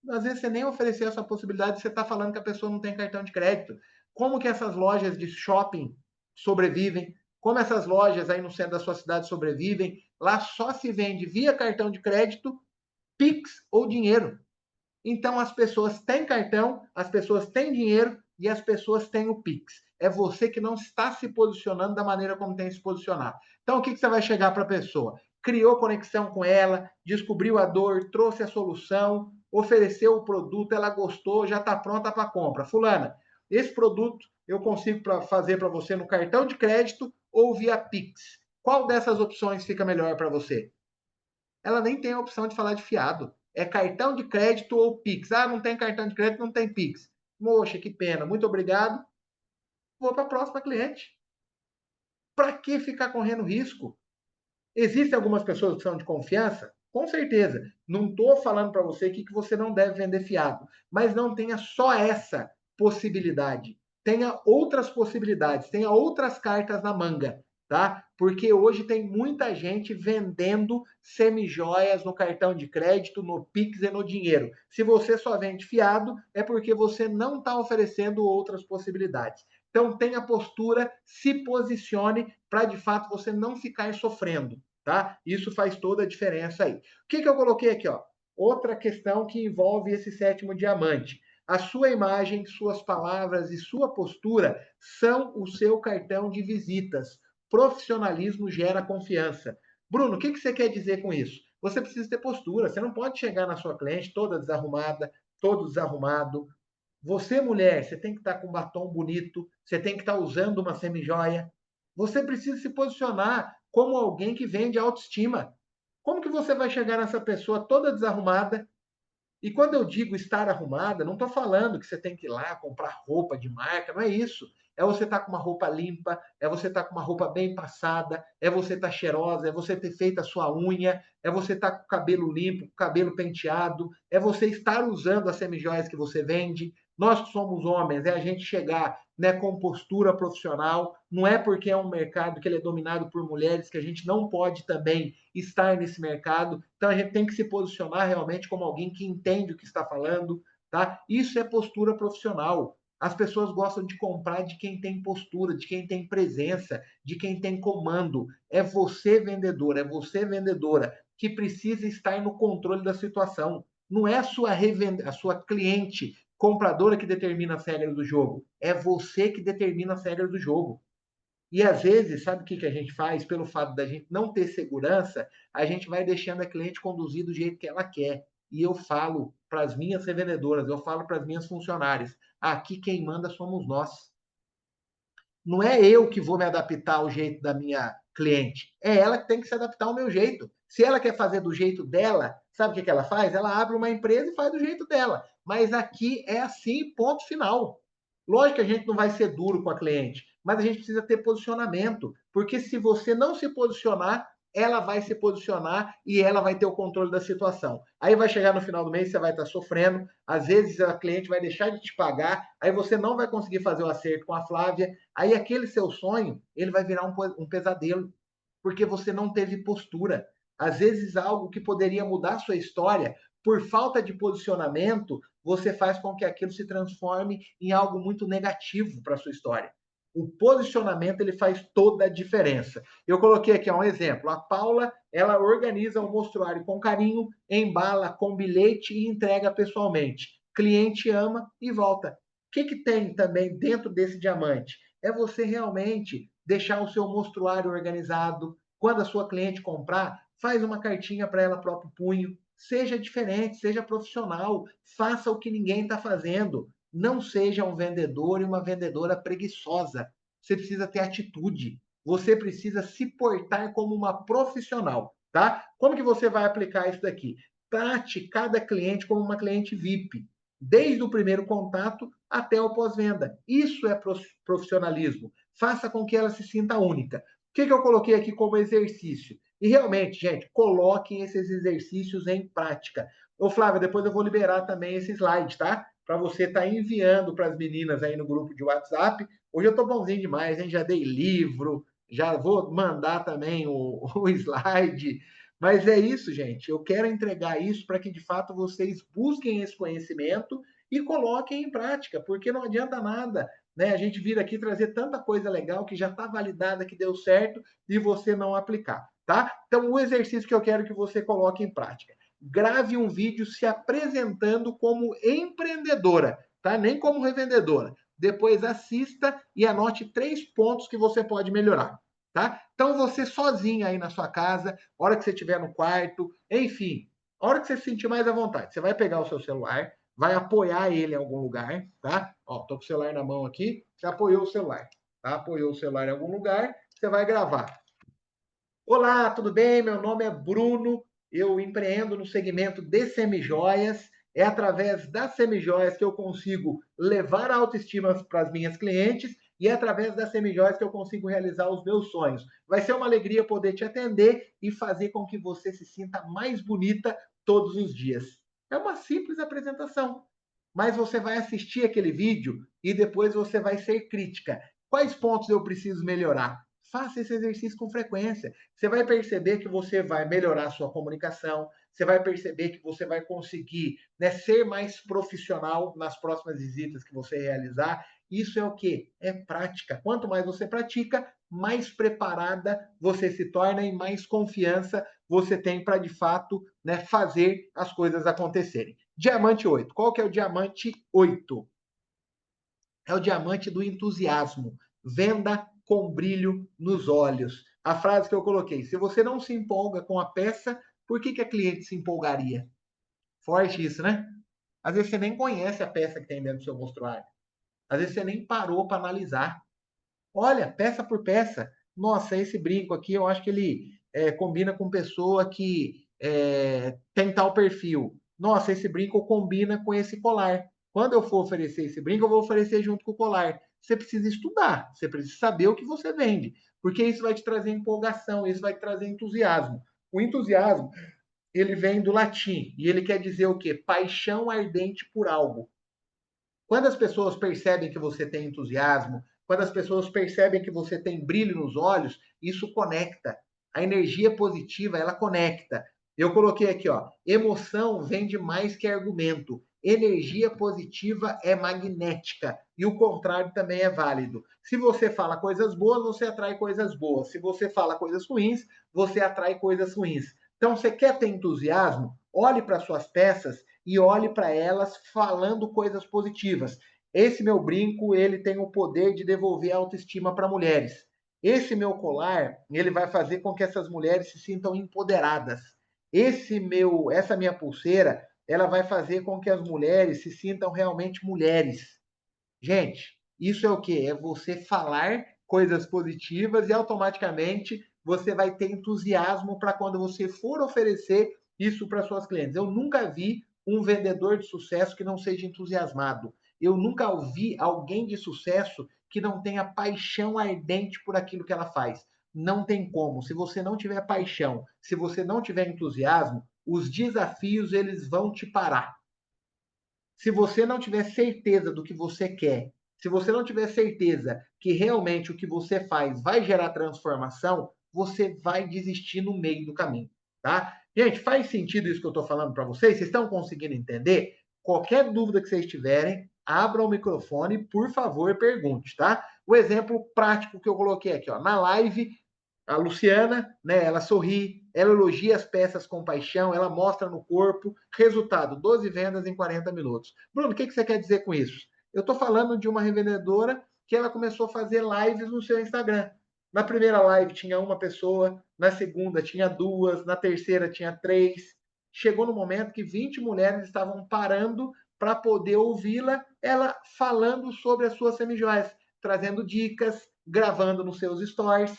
Às vezes você nem ofereceu essa possibilidade, você está falando que a pessoa não tem cartão de crédito. Como que essas lojas de shopping sobrevivem? Como essas lojas aí no centro da sua cidade sobrevivem? Lá só se vende via cartão de crédito, Pix ou dinheiro. Então as pessoas têm cartão, as pessoas têm dinheiro e as pessoas têm o Pix. É você que não está se posicionando da maneira como tem que se posicionar. Então o que você vai chegar para a pessoa? Criou conexão com ela, descobriu a dor, trouxe a solução, ofereceu o produto, ela gostou, já está pronta para compra. Fulana, esse produto eu consigo fazer para você no cartão de crédito ou via Pix. Qual dessas opções fica melhor para você? Ela nem tem a opção de falar de fiado. É cartão de crédito ou Pix. Ah, não tem cartão de crédito, não tem Pix. Moxa, que pena. Muito obrigado. Vou para a próxima cliente. Para que ficar correndo risco? Existem algumas pessoas que são de confiança? Com certeza. Não estou falando para você que você não deve vender fiado, mas não tenha só essa possibilidade. Tenha outras possibilidades, tenha outras cartas na manga, tá? Porque hoje tem muita gente vendendo semijoias no cartão de crédito, no Pix e no dinheiro. Se você só vende fiado, é porque você não está oferecendo outras possibilidades. Então tenha postura, se posicione para de fato você não ficar sofrendo. Tá? Isso faz toda a diferença aí. O que eu coloquei aqui? Ó? Outra questão que envolve esse sétimo diamante. A sua imagem, suas palavras e sua postura são o seu cartão de visitas. Profissionalismo gera confiança. Bruno, o que você quer dizer com isso? Você precisa ter postura. Você não pode chegar na sua cliente toda desarrumada, todo desarrumado. Você, mulher, você tem que estar com um batom bonito, você tem que estar usando uma semijoia. Você precisa se posicionar como alguém que vende autoestima. Como que você vai chegar nessa pessoa toda desarrumada? E quando eu digo estar arrumada, não estou falando que você tem que ir lá comprar roupa de marca, não é isso. É você estar com uma roupa limpa, é você estar com uma roupa bem passada, é você estar cheirosa, é você ter feito a sua unha, é você estar com o cabelo limpo, com o cabelo penteado, é você estar usando as semijoias que você vende. Nós que somos homens, é a gente chegar, né, com postura profissional. Não é porque é um mercado que ele é dominado por mulheres que a gente não pode também estar nesse mercado. Então a gente tem que se posicionar realmente como alguém que entende o que está falando, tá? Isso é postura profissional. As pessoas gostam de comprar de quem tem postura, de quem tem presença, de quem tem comando. É você vendedor, é você vendedora que precisa estar no controle da situação. Não é a sua cliente compradora que determina as regras do jogo. É você que determina as regras do jogo. E às vezes, sabe o que a gente faz? Pelo fato da gente não ter segurança, a gente vai deixando a cliente conduzir do jeito que ela quer. E eu falo para as minhas revendedoras, eu falo para as minhas funcionárias: aqui quem manda somos nós. Não é eu que vou me adaptar ao jeito da minha cliente, é ela que tem que se adaptar ao meu jeito. Se ela quer fazer do jeito dela, sabe o que ela faz? Ela abre uma empresa e faz do jeito dela. Mas aqui é assim, ponto final. Lógico que a gente não vai ser duro com a cliente, mas a gente precisa ter posicionamento, porque se você não se posicionar, ela vai se posicionar e ela vai ter o controle da situação. Aí vai chegar no final do mês, você vai estar sofrendo, às vezes a cliente vai deixar de te pagar, aí você não vai conseguir fazer o acerto com a Flávia, aí aquele seu sonho, ele vai virar um pesadelo, porque você não teve postura. Às vezes algo que poderia mudar a sua história, por falta de posicionamento, você faz com que aquilo se transforme em algo muito negativo para a sua história. O posicionamento ele faz toda a diferença. Eu coloquei aqui um exemplo. A Paula, ela organiza o mostruário com carinho, embala com bilhete e entrega pessoalmente. Cliente ama e volta. O que tem também dentro desse diamante? É você realmente deixar o seu mostruário organizado. Quando a sua cliente comprar, faz uma cartinha para ela próprio punho. Seja diferente, seja profissional, faça o que ninguém está fazendo. Não seja um vendedor e uma vendedora preguiçosa. Você precisa ter atitude. Você precisa se portar como uma profissional, tá? Como que você vai aplicar isso daqui? Trate cada cliente como uma cliente VIP, desde o primeiro contato até o pós-venda. Isso é profissionalismo. Faça com que ela se sinta única. O que eu coloquei aqui como exercício? E realmente, gente, coloquem esses exercícios em prática. Ô, Flávia, depois eu vou liberar também esse slide, tá? Para você estar enviando para as meninas aí no grupo de WhatsApp. Hoje eu tô bonzinho demais, hein? Já dei livro, já vou mandar também o slide. Mas é isso, gente. Eu quero entregar isso para que, de fato, vocês busquem esse conhecimento e coloquem em prática, porque não adianta nada, né? A gente vir aqui trazer tanta coisa legal que já está validada, que deu certo, e você não aplicar, tá? Então, o exercício que eu quero que você coloque em prática. Grave um vídeo se apresentando como empreendedora, tá? Nem como revendedora. Depois assista e anote 3 pontos que você pode melhorar, tá? Então, você sozinha aí na sua casa, a hora que você estiver no quarto, enfim, a hora que você se sentir mais à vontade, você vai pegar o seu celular, vai apoiar ele em algum lugar, tá? Ó, tô com o celular na mão aqui, você apoiou o celular, tá? Apoiou o celular em algum lugar, você vai gravar. Olá, tudo bem? Meu nome é Bruno, eu empreendo no segmento de semijoias. É através das semijoias que eu consigo levar a autoestima para as minhas clientes e é através das semijoias que eu consigo realizar os meus sonhos. Vai ser uma alegria poder te atender e fazer com que você se sinta mais bonita todos os dias. É uma simples apresentação, mas você vai assistir aquele vídeo e depois você vai ser crítica. Quais pontos eu preciso melhorar? Faça esse exercício com frequência. Você vai perceber que você vai melhorar a sua comunicação, você vai perceber que você vai conseguir, né, ser mais profissional nas próximas visitas que você realizar. Isso é o quê? É prática. Quanto mais você pratica, mais preparada você se torna e mais confiança você tem para, de fato, né, fazer as coisas acontecerem. Diamante 8. Qual que é o diamante 8? É o diamante do entusiasmo. Venda com brilho nos olhos. A frase que eu coloquei: se você não se empolga com a peça, por que a cliente se empolgaria? Forte isso, né? Às vezes você nem conhece a peça que tem dentro do seu mostruário. Às vezes você nem parou para analisar. Olha, peça por peça. Nossa, esse brinco aqui, eu acho que ele combina com pessoa que tem tal perfil. Nossa, esse brinco combina com esse colar. Quando eu for oferecer esse brinco, eu vou oferecer junto com o colar. Você precisa estudar, você precisa saber o que você vende, porque isso vai te trazer empolgação, isso vai te trazer entusiasmo. O entusiasmo, ele vem do latim e ele quer dizer o quê? Paixão ardente por algo. Quando as pessoas percebem que você tem entusiasmo, quando as pessoas percebem que você tem brilho nos olhos, isso conecta. A energia positiva, ela conecta. Eu coloquei aqui, ó, emoção vende mais que argumento. Energia positiva é magnética e o contrário também é válido. Se você fala coisas boas, você atrai coisas boas. Se você fala coisas ruins, você atrai coisas ruins. Então, você quer ter entusiasmo? Olhe para suas peças e olhe para elas falando coisas positivas. Esse meu brinco, ele tem o poder de devolver autoestima para mulheres. Esse meu colar, ele vai fazer com que essas mulheres se sintam empoderadas. Essa minha pulseira, ela vai fazer com que as mulheres se sintam realmente mulheres. Gente, isso é o quê? É você falar coisas positivas e automaticamente você vai ter entusiasmo para quando você for oferecer isso para suas clientes. Eu nunca vi um vendedor de sucesso que não seja entusiasmado. Eu nunca ouvi alguém de sucesso que não tenha paixão ardente por aquilo que ela faz. Não tem como. Se você não tiver paixão, se você não tiver entusiasmo, os desafios eles vão te parar. Se você não tiver certeza do que você quer, se você não tiver certeza que realmente o que você faz vai gerar transformação, você vai desistir no meio do caminho, tá? Gente, faz sentido isso que eu estou falando para vocês? Vocês estão conseguindo entender? Qualquer dúvida que vocês tiverem, abra o microfone e, por favor, pergunte, tá? O exemplo prático que eu coloquei aqui, ó, na live, a Luciana, né, ela sorri, ela elogia as peças com paixão, ela mostra no corpo. Resultado, 12 vendas em 40 minutos. Bruno, o que você quer dizer com isso? Eu estou falando de uma revendedora que ela começou a fazer lives no seu Instagram. Na primeira live tinha uma pessoa, na segunda tinha duas, na terceira tinha três. chegou no momento que 20 mulheres estavam parando para poder ouvi-la, ela falando sobre as suas semijoias, trazendo dicas, gravando nos seus stories,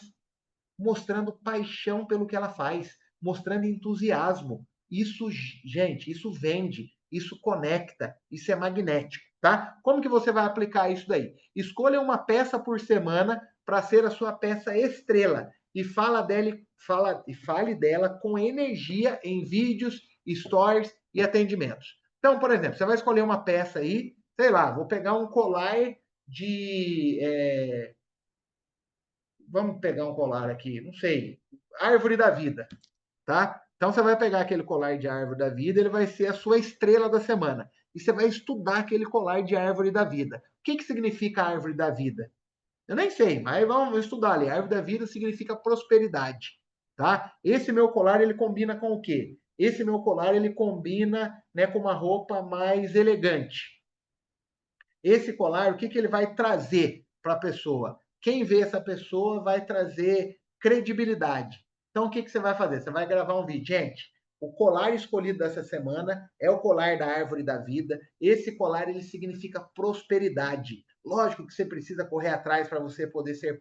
mostrando paixão pelo que ela faz, mostrando entusiasmo. Isso, gente, isso vende, isso conecta, isso é magnético, tá? Como que você vai aplicar isso daí? Escolha uma peça por semana para ser a sua peça estrela e fale dela com energia em vídeos, stories e atendimentos. Então, por exemplo, você vai escolher uma peça aí, sei lá, vou pegar um colar de vamos pegar um colar aqui, não sei, árvore da vida, tá? Então você vai pegar aquele colar de árvore da vida, ele vai ser a sua estrela da semana. E você vai estudar aquele colar de árvore da vida. O que significa árvore da vida? Eu nem sei, mas vamos estudar ali. A árvore da vida significa prosperidade, tá? Esse meu colar, ele combina com o quê? Esse meu colar, ele combina, né, com uma roupa mais elegante. Esse colar, o que ele vai trazer para a pessoa? Quem vê essa pessoa vai trazer credibilidade. Então, o que você vai fazer? Você vai gravar um vídeo. Gente, o colar escolhido dessa semana é o colar da árvore da vida. Esse colar, ele significa prosperidade. Lógico que você precisa correr atrás para você poder ser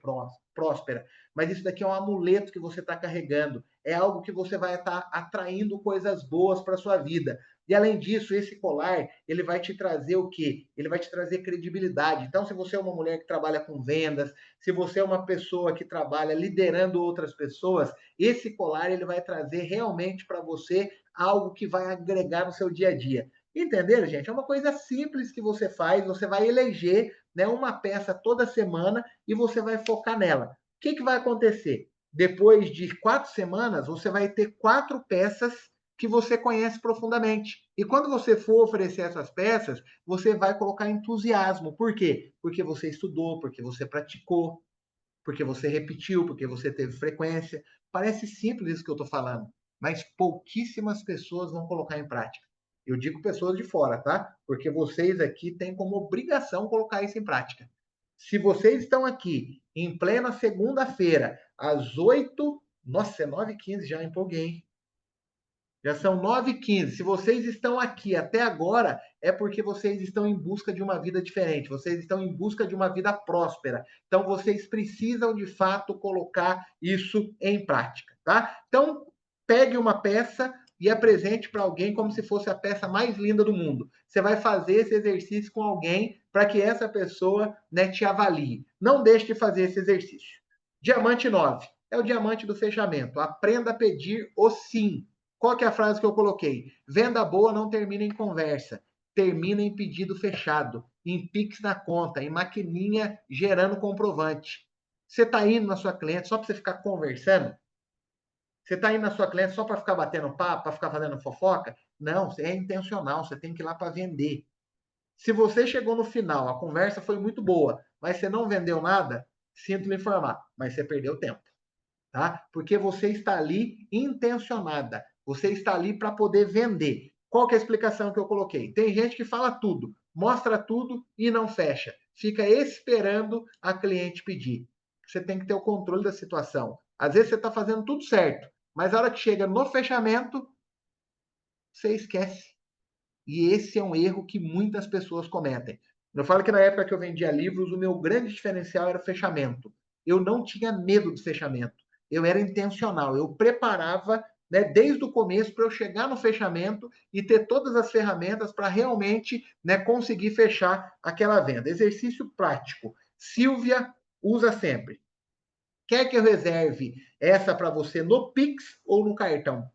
próspera, mas isso daqui é um amuleto que você está carregando. É algo que você vai estar atraindo coisas boas para sua vida. E além disso, esse colar, ele vai te trazer o quê? Ele vai te trazer credibilidade. Então, se você é uma mulher que trabalha com vendas, se você é uma pessoa que trabalha liderando outras pessoas, esse colar ele vai trazer realmente para você algo que vai agregar no seu dia a dia. Entenderam, gente? É uma coisa simples que você faz, você vai eleger, né, uma peça toda semana e você vai focar nela. O que vai acontecer? Depois de 4 semanas, você vai ter 4 peças que você conhece profundamente. E quando você for oferecer essas peças, você vai colocar entusiasmo. Por quê? Porque você estudou, porque você praticou, porque você repetiu, porque você teve frequência. Parece simples isso que eu estou falando, mas pouquíssimas pessoas vão colocar em prática. Eu digo pessoas de fora, tá? Porque vocês aqui têm como obrigação colocar isso em prática. Se vocês estão aqui em plena segunda-feira, às 8, nossa, é 9h15 já, empolguei. Já são 9h15. Se vocês estão aqui até agora, é porque vocês estão em busca de uma vida diferente. Vocês estão em busca de uma vida próspera. Então, vocês precisam, de fato, colocar isso em prática, tá? Então, pegue uma peça e apresente para alguém como se fosse a peça mais linda do mundo. Você vai fazer esse exercício com alguém para que essa pessoa, né, te avalie. Não deixe de fazer esse exercício. Diamante 9. É o diamante do fechamento. Aprenda a pedir o sim. Qual que é a frase que eu coloquei? Venda boa não termina em conversa, termina em pedido fechado, em Pix na conta, em maquininha gerando comprovante. Você está indo na sua cliente só para você ficar conversando? Você está indo na sua cliente só para ficar batendo papo, para ficar fazendo fofoca? Não, é intencional, você tem que ir lá para vender. Se você chegou no final, a conversa foi muito boa, mas você não vendeu nada, sinto lhe informar, mas você perdeu tempo. Tá? Porque você está ali intencionada, você está ali para poder vender. Qual que é a explicação que eu coloquei? Tem gente que fala tudo, mostra tudo e não fecha. Fica esperando a cliente pedir. Você tem que ter o controle da situação. Às vezes você está fazendo tudo certo, mas a hora que chega no fechamento, você esquece. E esse é um erro que muitas pessoas cometem. Eu falo que na época que eu vendia livros, o meu grande diferencial era o fechamento. Eu não tinha medo de fechamento. Eu era intencional. Eu preparava, né, desde o começo para eu chegar no fechamento e ter todas as ferramentas para realmente, né, conseguir fechar aquela venda. Exercício prático. Silvia usa sempre. Quer que eu reserve essa para você no Pix ou no cartão?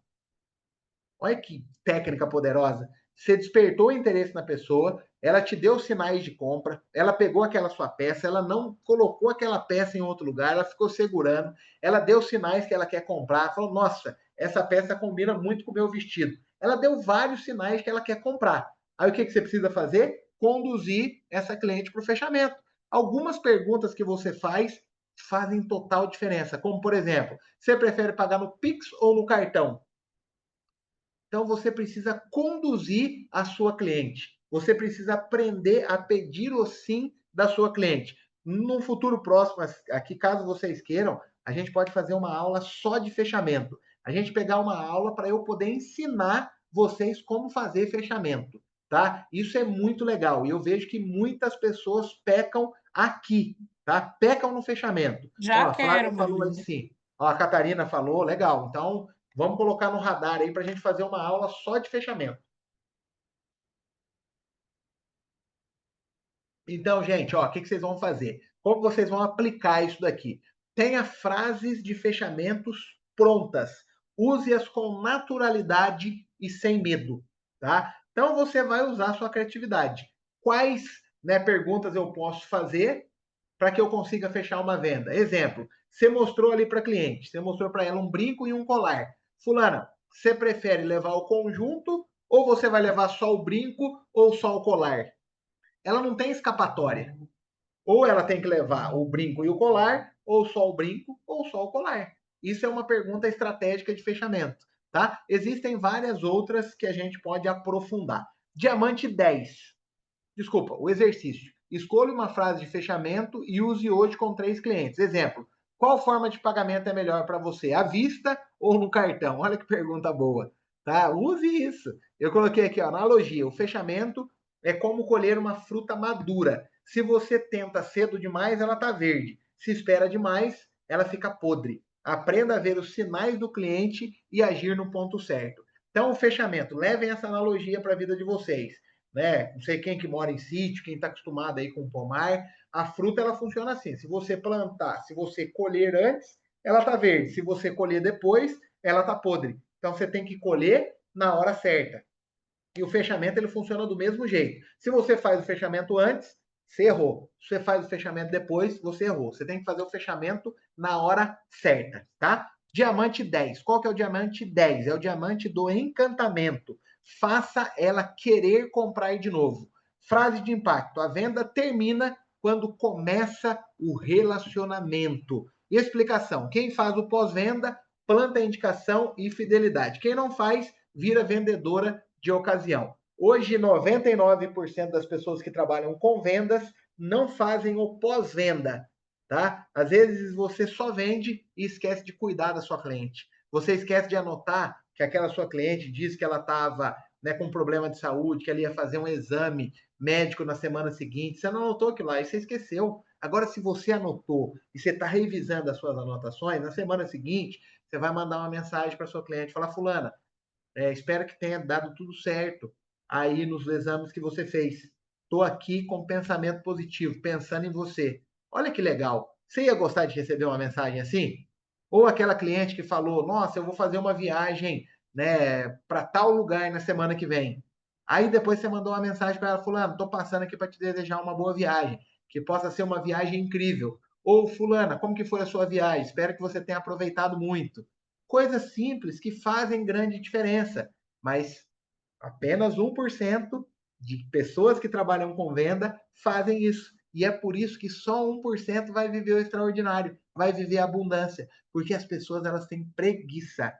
Olha que técnica poderosa. Você despertou o interesse na pessoa, ela te deu sinais de compra, ela pegou aquela sua peça, ela não colocou aquela peça em outro lugar, ela ficou segurando, ela deu sinais que ela quer comprar, falou, nossa, essa peça combina muito com o meu vestido. Ela deu vários sinais que ela quer comprar. Aí o que você precisa fazer? Conduzir essa cliente para o fechamento. Algumas perguntas que você faz fazem total diferença, como por exemplo, você prefere pagar no Pix ou no cartão? Então, você precisa conduzir a sua cliente. Você precisa aprender a pedir o sim da sua cliente. No futuro próximo, aqui, caso vocês queiram, a gente pode fazer uma aula só de fechamento. A gente pegar uma aula para eu poder ensinar vocês como fazer fechamento, tá? Isso é muito legal e eu vejo que muitas pessoas pecam aqui, tá? Pecam no fechamento. Ó, Já a Flávia quero, falou Bruno. assim, ó, a Catarina falou, legal. Então, vamos colocar no radar aí para a gente fazer uma aula só de fechamento. Então, gente, ó, o que vocês vão fazer? Como vocês vão aplicar isso daqui? Tenha frases de fechamentos prontas. Use-as com naturalidade e sem medo, tá? Então, você vai usar a sua criatividade. Quais, né, perguntas eu posso fazer para que eu consiga fechar uma venda? Exemplo, você mostrou ali para a cliente, você mostrou para ela um brinco e um colar. Fulana, você prefere levar o conjunto ou você vai levar só o brinco ou só o colar? Ela não tem escapatória. Ou ela tem que levar o brinco e o colar, ou só o brinco, ou só o colar. Isso é uma pergunta estratégica de fechamento, tá? Existem várias outras que a gente pode aprofundar. Diamante 10. Desculpa, o exercício. Escolha uma frase de fechamento e use hoje com 3 clientes. Exemplo, qual forma de pagamento é melhor para você? À vista ou no cartão? Olha que pergunta boa, tá? Use isso. Eu coloquei aqui, ó, analogia. O fechamento é como colher uma fruta madura. Se você tenta cedo demais, ela está verde. Se espera demais, ela fica podre. Aprenda a ver os sinais do cliente e agir no ponto certo. Então, o fechamento, levem essa analogia para a vida de vocês, né? Não sei quem que mora em sítio, quem está acostumado aí com pomar, a fruta ela funciona assim: se você plantar, se você colher antes, ela está verde; se você colher depois, ela está podre. Então você tem que colher na hora certa. E o fechamento ele funciona do mesmo jeito. Se você faz o fechamento antes, você errou. Se você faz o fechamento depois, você errou. Você tem que fazer o fechamento na hora certa, tá? Diamante 10. Qual que é o diamante 10? É o diamante do encantamento. Faça ela querer comprar de novo. Frase de impacto: a venda termina quando começa o relacionamento. E explicação: quem faz o pós-venda, planta a indicação e fidelidade. Quem não faz, vira vendedora de ocasião. Hoje, 99% das pessoas que trabalham com vendas não fazem o pós-venda, tá? Às vezes você só vende e esquece de cuidar da sua cliente. Você esquece de anotar que aquela sua cliente disse que ela estava, né, com problema de saúde, que ela ia fazer um exame médico na semana seguinte. Você não anotou aquilo lá e você esqueceu. Agora, se você anotou e você está revisando as suas anotações, na semana seguinte, você vai mandar uma mensagem para sua cliente, falar: fulana, espero que tenha dado tudo certo aí nos exames que você fez. Estou aqui com pensamento positivo, pensando em você. Olha que legal. Você ia gostar de receber uma mensagem assim? Ou aquela cliente que falou: nossa, eu vou fazer uma viagem, né, para tal lugar na semana que vem. Aí depois você mandou uma mensagem para ela: fulano, estou passando aqui para te desejar uma boa viagem, que possa ser uma viagem incrível. Ou fulana, como que foi a sua viagem? Espero que você tenha aproveitado muito. Coisas simples que fazem grande diferença, mas apenas 1% de pessoas que trabalham com venda fazem isso. E é por isso que só 1% vai viver o extraordinário, vai viver a abundância, porque as pessoas elas têm preguiça.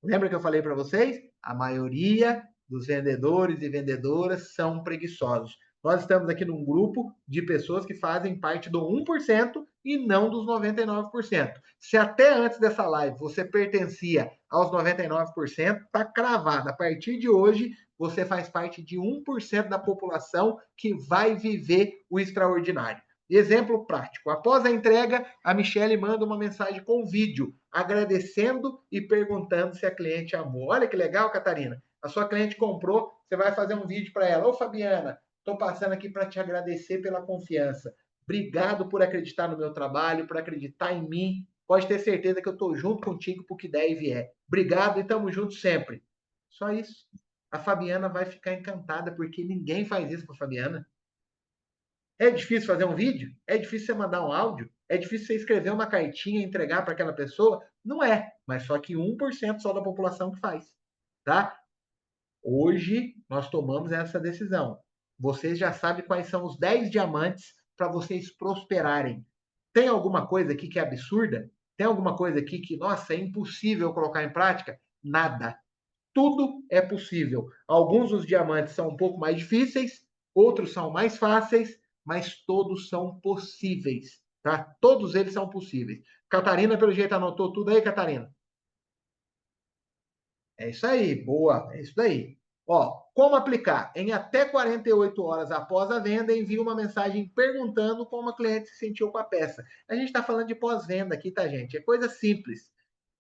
Lembra que eu falei para vocês? A maioria dos vendedores e vendedoras são preguiçosos. Nós estamos aqui num grupo de pessoas que fazem parte do 1% e não dos 99%. Se até antes dessa live você pertencia aos 99%, está cravado. A partir de hoje, você faz parte de 1% da população que vai viver o extraordinário. Exemplo prático: após a entrega, a Michelle manda uma mensagem com vídeo, agradecendo e perguntando se a cliente amou. Olha que legal, Catarina. A sua cliente comprou, você vai fazer um vídeo para ela: ô Fabiana, estou passando aqui para te agradecer pela confiança. Obrigado por acreditar no meu trabalho, por acreditar em mim. Pode ter certeza que eu estou junto contigo para o que der e vier. Obrigado e estamos juntos sempre. Só isso. A Fabiana vai ficar encantada, porque ninguém faz isso com a Fabiana. É difícil fazer um vídeo? É difícil você mandar um áudio? É difícil você escrever uma cartinha e entregar para aquela pessoa? Não é, mas só que 1% só da população que faz, tá? Hoje nós tomamos essa decisão. Vocês já sabem quais são os 10 diamantes para vocês prosperarem. Tem alguma coisa aqui que é absurda? Tem alguma coisa aqui que, nossa, é impossível colocar em prática? Nada. Tudo é possível. Alguns dos diamantes são um pouco mais difíceis, outros são mais fáceis, mas todos são possíveis, tá? Todos eles são possíveis. Catarina, pelo jeito, anotou tudo aí, Catarina? É isso aí, boa, é isso aí. Ó, como aplicar? Em até 48 horas após a venda, envie uma mensagem perguntando como a cliente se sentiu com a peça. A gente está falando de pós-venda aqui, tá, gente? É coisa simples.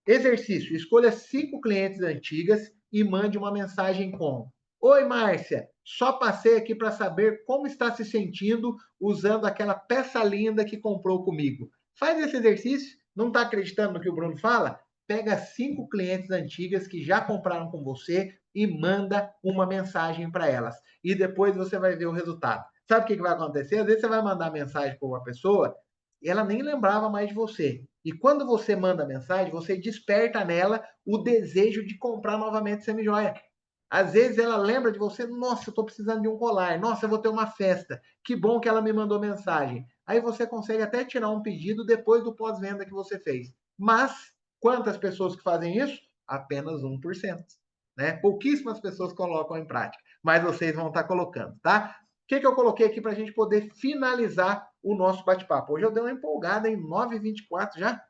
Exercício: escolha 5 clientes antigas e mande uma mensagem com: Oi, Márcia, só passei aqui para saber como está se sentindo usando aquela peça linda que comprou comigo. Faz esse exercício, não está acreditando no que o Bruno fala? Pega 5 clientes antigas que já compraram com você e manda uma mensagem para elas. E depois você vai ver o resultado. Sabe o que vai acontecer? Às vezes você vai mandar mensagem para uma pessoa e ela nem lembrava mais de você. E quando você manda mensagem, você desperta nela o desejo de comprar novamente semijoia. Às vezes ela lembra de você, nossa, eu estou precisando de um colar, nossa, eu vou ter uma festa, que bom que ela me mandou mensagem. Aí você consegue até tirar um pedido depois do pós-venda que você fez. Mas, quantas pessoas que fazem isso? Apenas 1%. Né? Pouquíssimas pessoas colocam em prática, mas vocês vão estar colocando, tá? O que eu coloquei aqui para a gente poder finalizar o nosso bate-papo? Hoje eu dei uma empolgada em 9h24 já.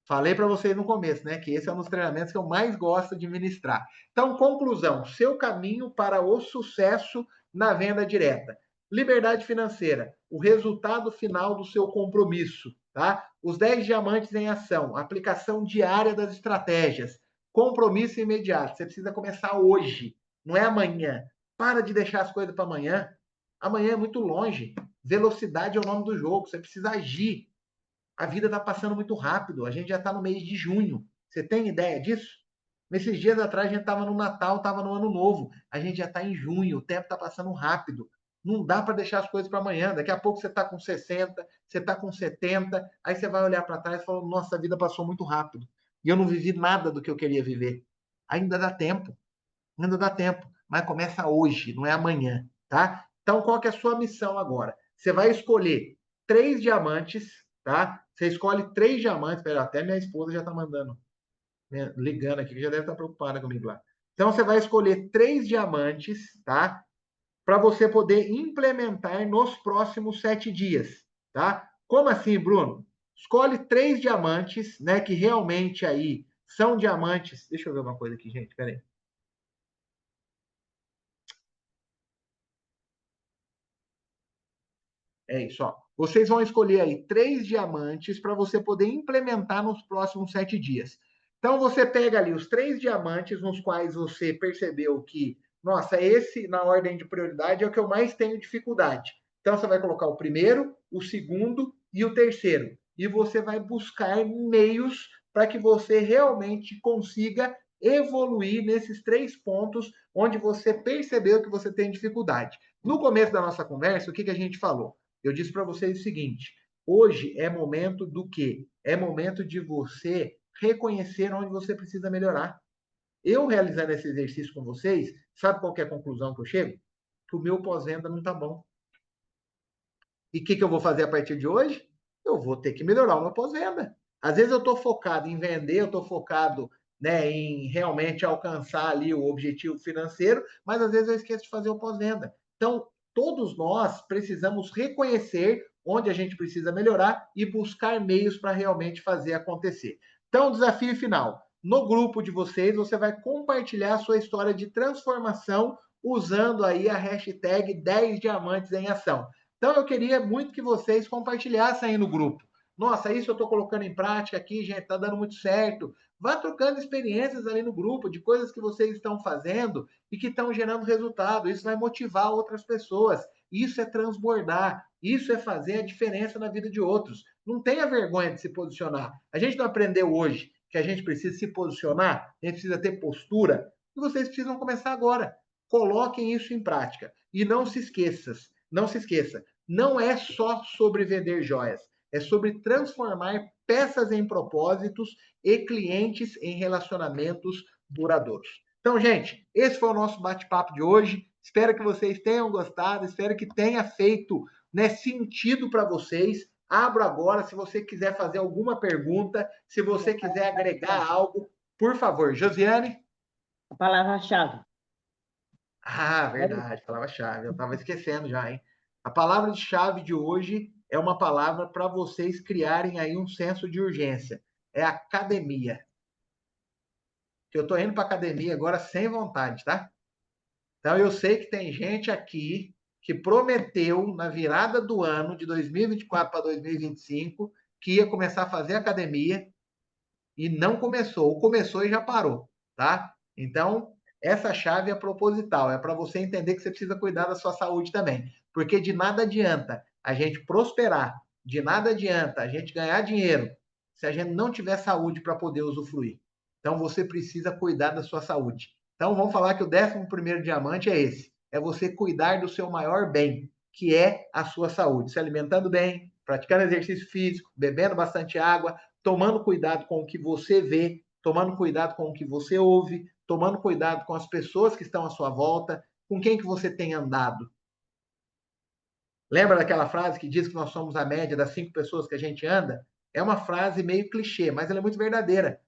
Falei para vocês no começo, né? Que esse é um dos treinamentos que eu mais gosto de ministrar. Então, conclusão: seu caminho para o sucesso na venda direta. Liberdade financeira, o resultado final do seu compromisso, tá? Os 10 diamantes em ação, aplicação diária das estratégias, compromisso imediato. Você precisa começar hoje, não é amanhã. Para de deixar as coisas para amanhã. Amanhã é muito longe. Velocidade é o nome do jogo. Você precisa agir. A vida está passando muito rápido. A gente já está no mês de junho. Você tem ideia disso? Nesses dias atrás a gente estava no Natal, estava no Ano Novo. A gente já está em junho. O tempo está passando rápido. Não dá para deixar as coisas para amanhã. Daqui a pouco você está com 60, você está com 70. Aí você vai olhar para trás e falar: nossa, a vida passou muito rápido. E eu não vivi nada do que eu queria viver. Ainda dá tempo. Ainda dá tempo. Mas começa hoje, não é amanhã. Tá? Então, qual que é a sua missão agora? Você vai escolher 3 diamantes, tá? Você escolhe 3 diamantes. Pera, até minha esposa já está mandando, né, ligando aqui, que já deve estar preocupada comigo lá. Então, você vai escolher 3 diamantes, tá? Para você poder implementar nos próximos 7 dias, tá? Como assim, Bruno? Escolhe 3 diamantes, né? Que realmente aí são diamantes. Deixa eu ver uma coisa aqui, gente. Peraí. É isso, ó. Vocês vão escolher aí 3 diamantes para você poder implementar nos próximos 7 dias. Então, você pega ali os 3 diamantes nos quais você percebeu que, nossa, esse, na ordem de prioridade, é o que eu mais tenho dificuldade. Então, você vai colocar o primeiro, o segundo e o terceiro. E você vai buscar meios para que você realmente consiga evoluir nesses 3 pontos onde você percebeu que você tem dificuldade. No começo da nossa conversa, o que a gente falou? Eu disse para vocês o seguinte: hoje é momento do quê? É momento de você reconhecer onde você precisa melhorar. Eu realizando esse exercício com vocês, sabe qual que é a conclusão que eu chego? Que o meu pós-venda não está bom. E o que eu vou fazer a partir de hoje? Eu vou ter que melhorar o meu pós-venda. Às vezes eu estou focado em vender, eu estou focado, né, em realmente alcançar ali o objetivo financeiro, mas às vezes eu esqueço de fazer o pós-venda. Então, todos nós precisamos reconhecer onde a gente precisa melhorar e buscar meios para realmente fazer acontecer. Então, o desafio final. No grupo de vocês, você vai compartilhar a sua história de transformação usando aí a hashtag 10 diamantes em ação. Então, eu queria muito que vocês compartilhassem aí no grupo. Nossa, isso eu estou colocando em prática aqui, gente, está dando muito certo. Vá trocando experiências ali no grupo de coisas que vocês estão fazendo e que estão gerando resultado. Isso vai motivar outras pessoas. Isso é transbordar. Isso é fazer a diferença na vida de outros. Não tenha vergonha de se posicionar. A gente não aprendeu hoje que a gente precisa se posicionar, a gente precisa ter postura, e vocês precisam começar agora. Coloquem isso em prática. E não se esqueça, não é só sobre vender joias, é sobre transformar peças em propósitos e clientes em relacionamentos duradouros. Então, gente, esse foi o nosso bate-papo de hoje. Espero que vocês tenham gostado, espero que tenha feito, né, sentido para vocês. Abro agora, se você quiser fazer alguma pergunta, se você quiser agregar algo, por favor. Josiane? A palavra-chave. Ah, verdade, palavra-chave. Eu estava esquecendo já, hein? A palavra-chave de hoje é uma palavra para vocês criarem aí um senso de urgência. É academia. Que eu estou indo para academia agora sem vontade, tá? Então, eu sei que tem gente aqui que prometeu, na virada do ano, de 2024 para 2025, que ia começar a fazer academia e não começou, ou começou e já parou, tá? Então, essa chave é proposital, é para você entender que você precisa cuidar da sua saúde também, porque de nada adianta a gente prosperar, de nada adianta a gente ganhar dinheiro se a gente não tiver saúde para poder usufruir. Então, você precisa cuidar da sua saúde. Então, vamos falar que o 11º diamante é esse, é você cuidar do seu maior bem, que é a sua saúde, se alimentando bem, praticando exercício físico, bebendo bastante água, tomando cuidado com o que você vê, tomando cuidado com o que você ouve, tomando cuidado com as pessoas que estão à sua volta, com quem que você tem andado. Lembra daquela frase que diz que nós somos a média das 5 pessoas que a gente anda? É uma frase meio clichê, mas ela é muito verdadeira.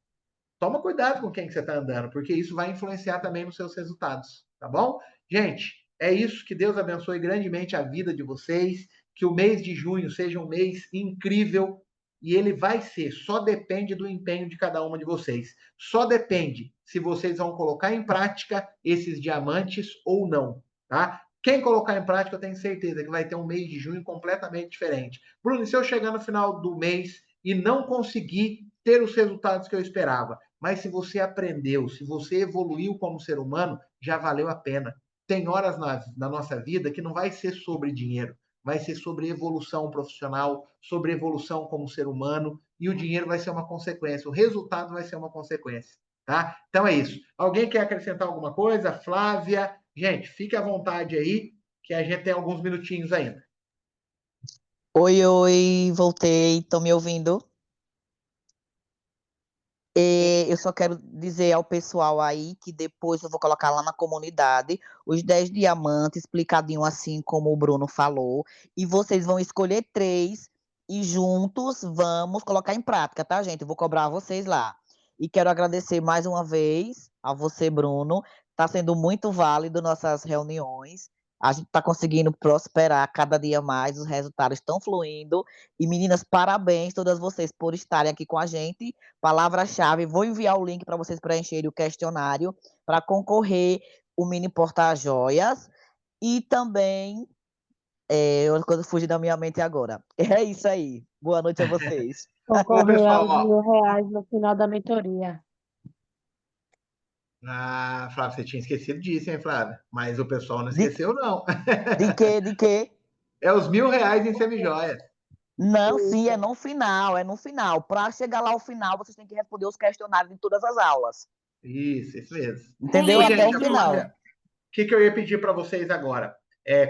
Toma cuidado com quem que você está andando, porque isso vai influenciar também nos seus resultados, tá bom? Gente, é isso. Que Deus abençoe grandemente a vida de vocês, que o mês de junho seja um mês incrível, e ele vai ser, só depende do empenho de cada uma de vocês. Só depende se vocês vão colocar em prática esses diamantes ou não, tá? Quem colocar em prática, eu tenho certeza que vai ter um mês de junho completamente diferente. Bruno, e se eu chegar no final do mês e não conseguir ter os resultados que eu esperava? Mas se você aprendeu, se você evoluiu como ser humano, já valeu a pena. Tem horas na nossa vida que não vai ser sobre dinheiro, vai ser sobre evolução profissional, sobre evolução como ser humano, e o dinheiro vai ser uma consequência, o resultado vai ser uma consequência, tá? Então é isso. Alguém quer acrescentar alguma coisa? Flávia? Gente, fique à vontade aí, que a gente tem alguns minutinhos ainda. Oi, oi, voltei, estão me ouvindo? Eu só quero dizer ao pessoal aí que depois eu vou colocar lá na comunidade os 10 diamantes, explicadinho assim como o Bruno falou, e vocês vão escolher 3 e juntos vamos colocar em prática, tá, gente? Eu vou cobrar vocês lá. E quero agradecer mais uma vez a você, Bruno. Está sendo muito válido nossas reuniões. A gente está conseguindo prosperar cada dia mais, os resultados estão fluindo. E meninas, parabéns todas vocês por estarem aqui com a gente. Palavra-chave, vou enviar o link para vocês preencherem o questionário para concorrer o mini porta-joias. E também, outra coisa fugiu da minha mente agora. É isso aí. Boa noite a vocês. Bom, Concorrer pessoal, aos ó, R$ 1.000 no final da mentoria. Flávio, você tinha esquecido disso, hein, Flávio? Mas o pessoal não De, esqueceu, não. de quê? De quê? É os R$ 1.000 em semijoias. Não, sim, é no final, é no final. Para chegar lá ao final, vocês têm que responder os questionários de todas as aulas. Isso mesmo. Entendeu? Ô, Link, Até o gente, a link. final. Flávia, o que eu ia pedir para vocês agora?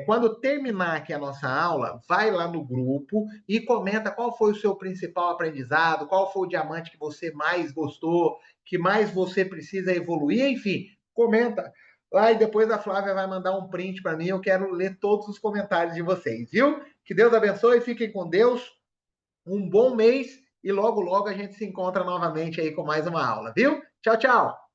Quando terminar aqui a nossa aula, vai lá no grupo e comenta qual foi o seu principal aprendizado, qual foi o diamante que você mais gostou, que mais você precisa evoluir, enfim, comenta lá e depois a Flávia vai mandar um print para mim, eu quero ler todos os comentários de vocês, viu? Que Deus abençoe, fiquem com Deus, um bom mês e logo, logo a gente se encontra novamente aí com mais uma aula, viu? Tchau, tchau!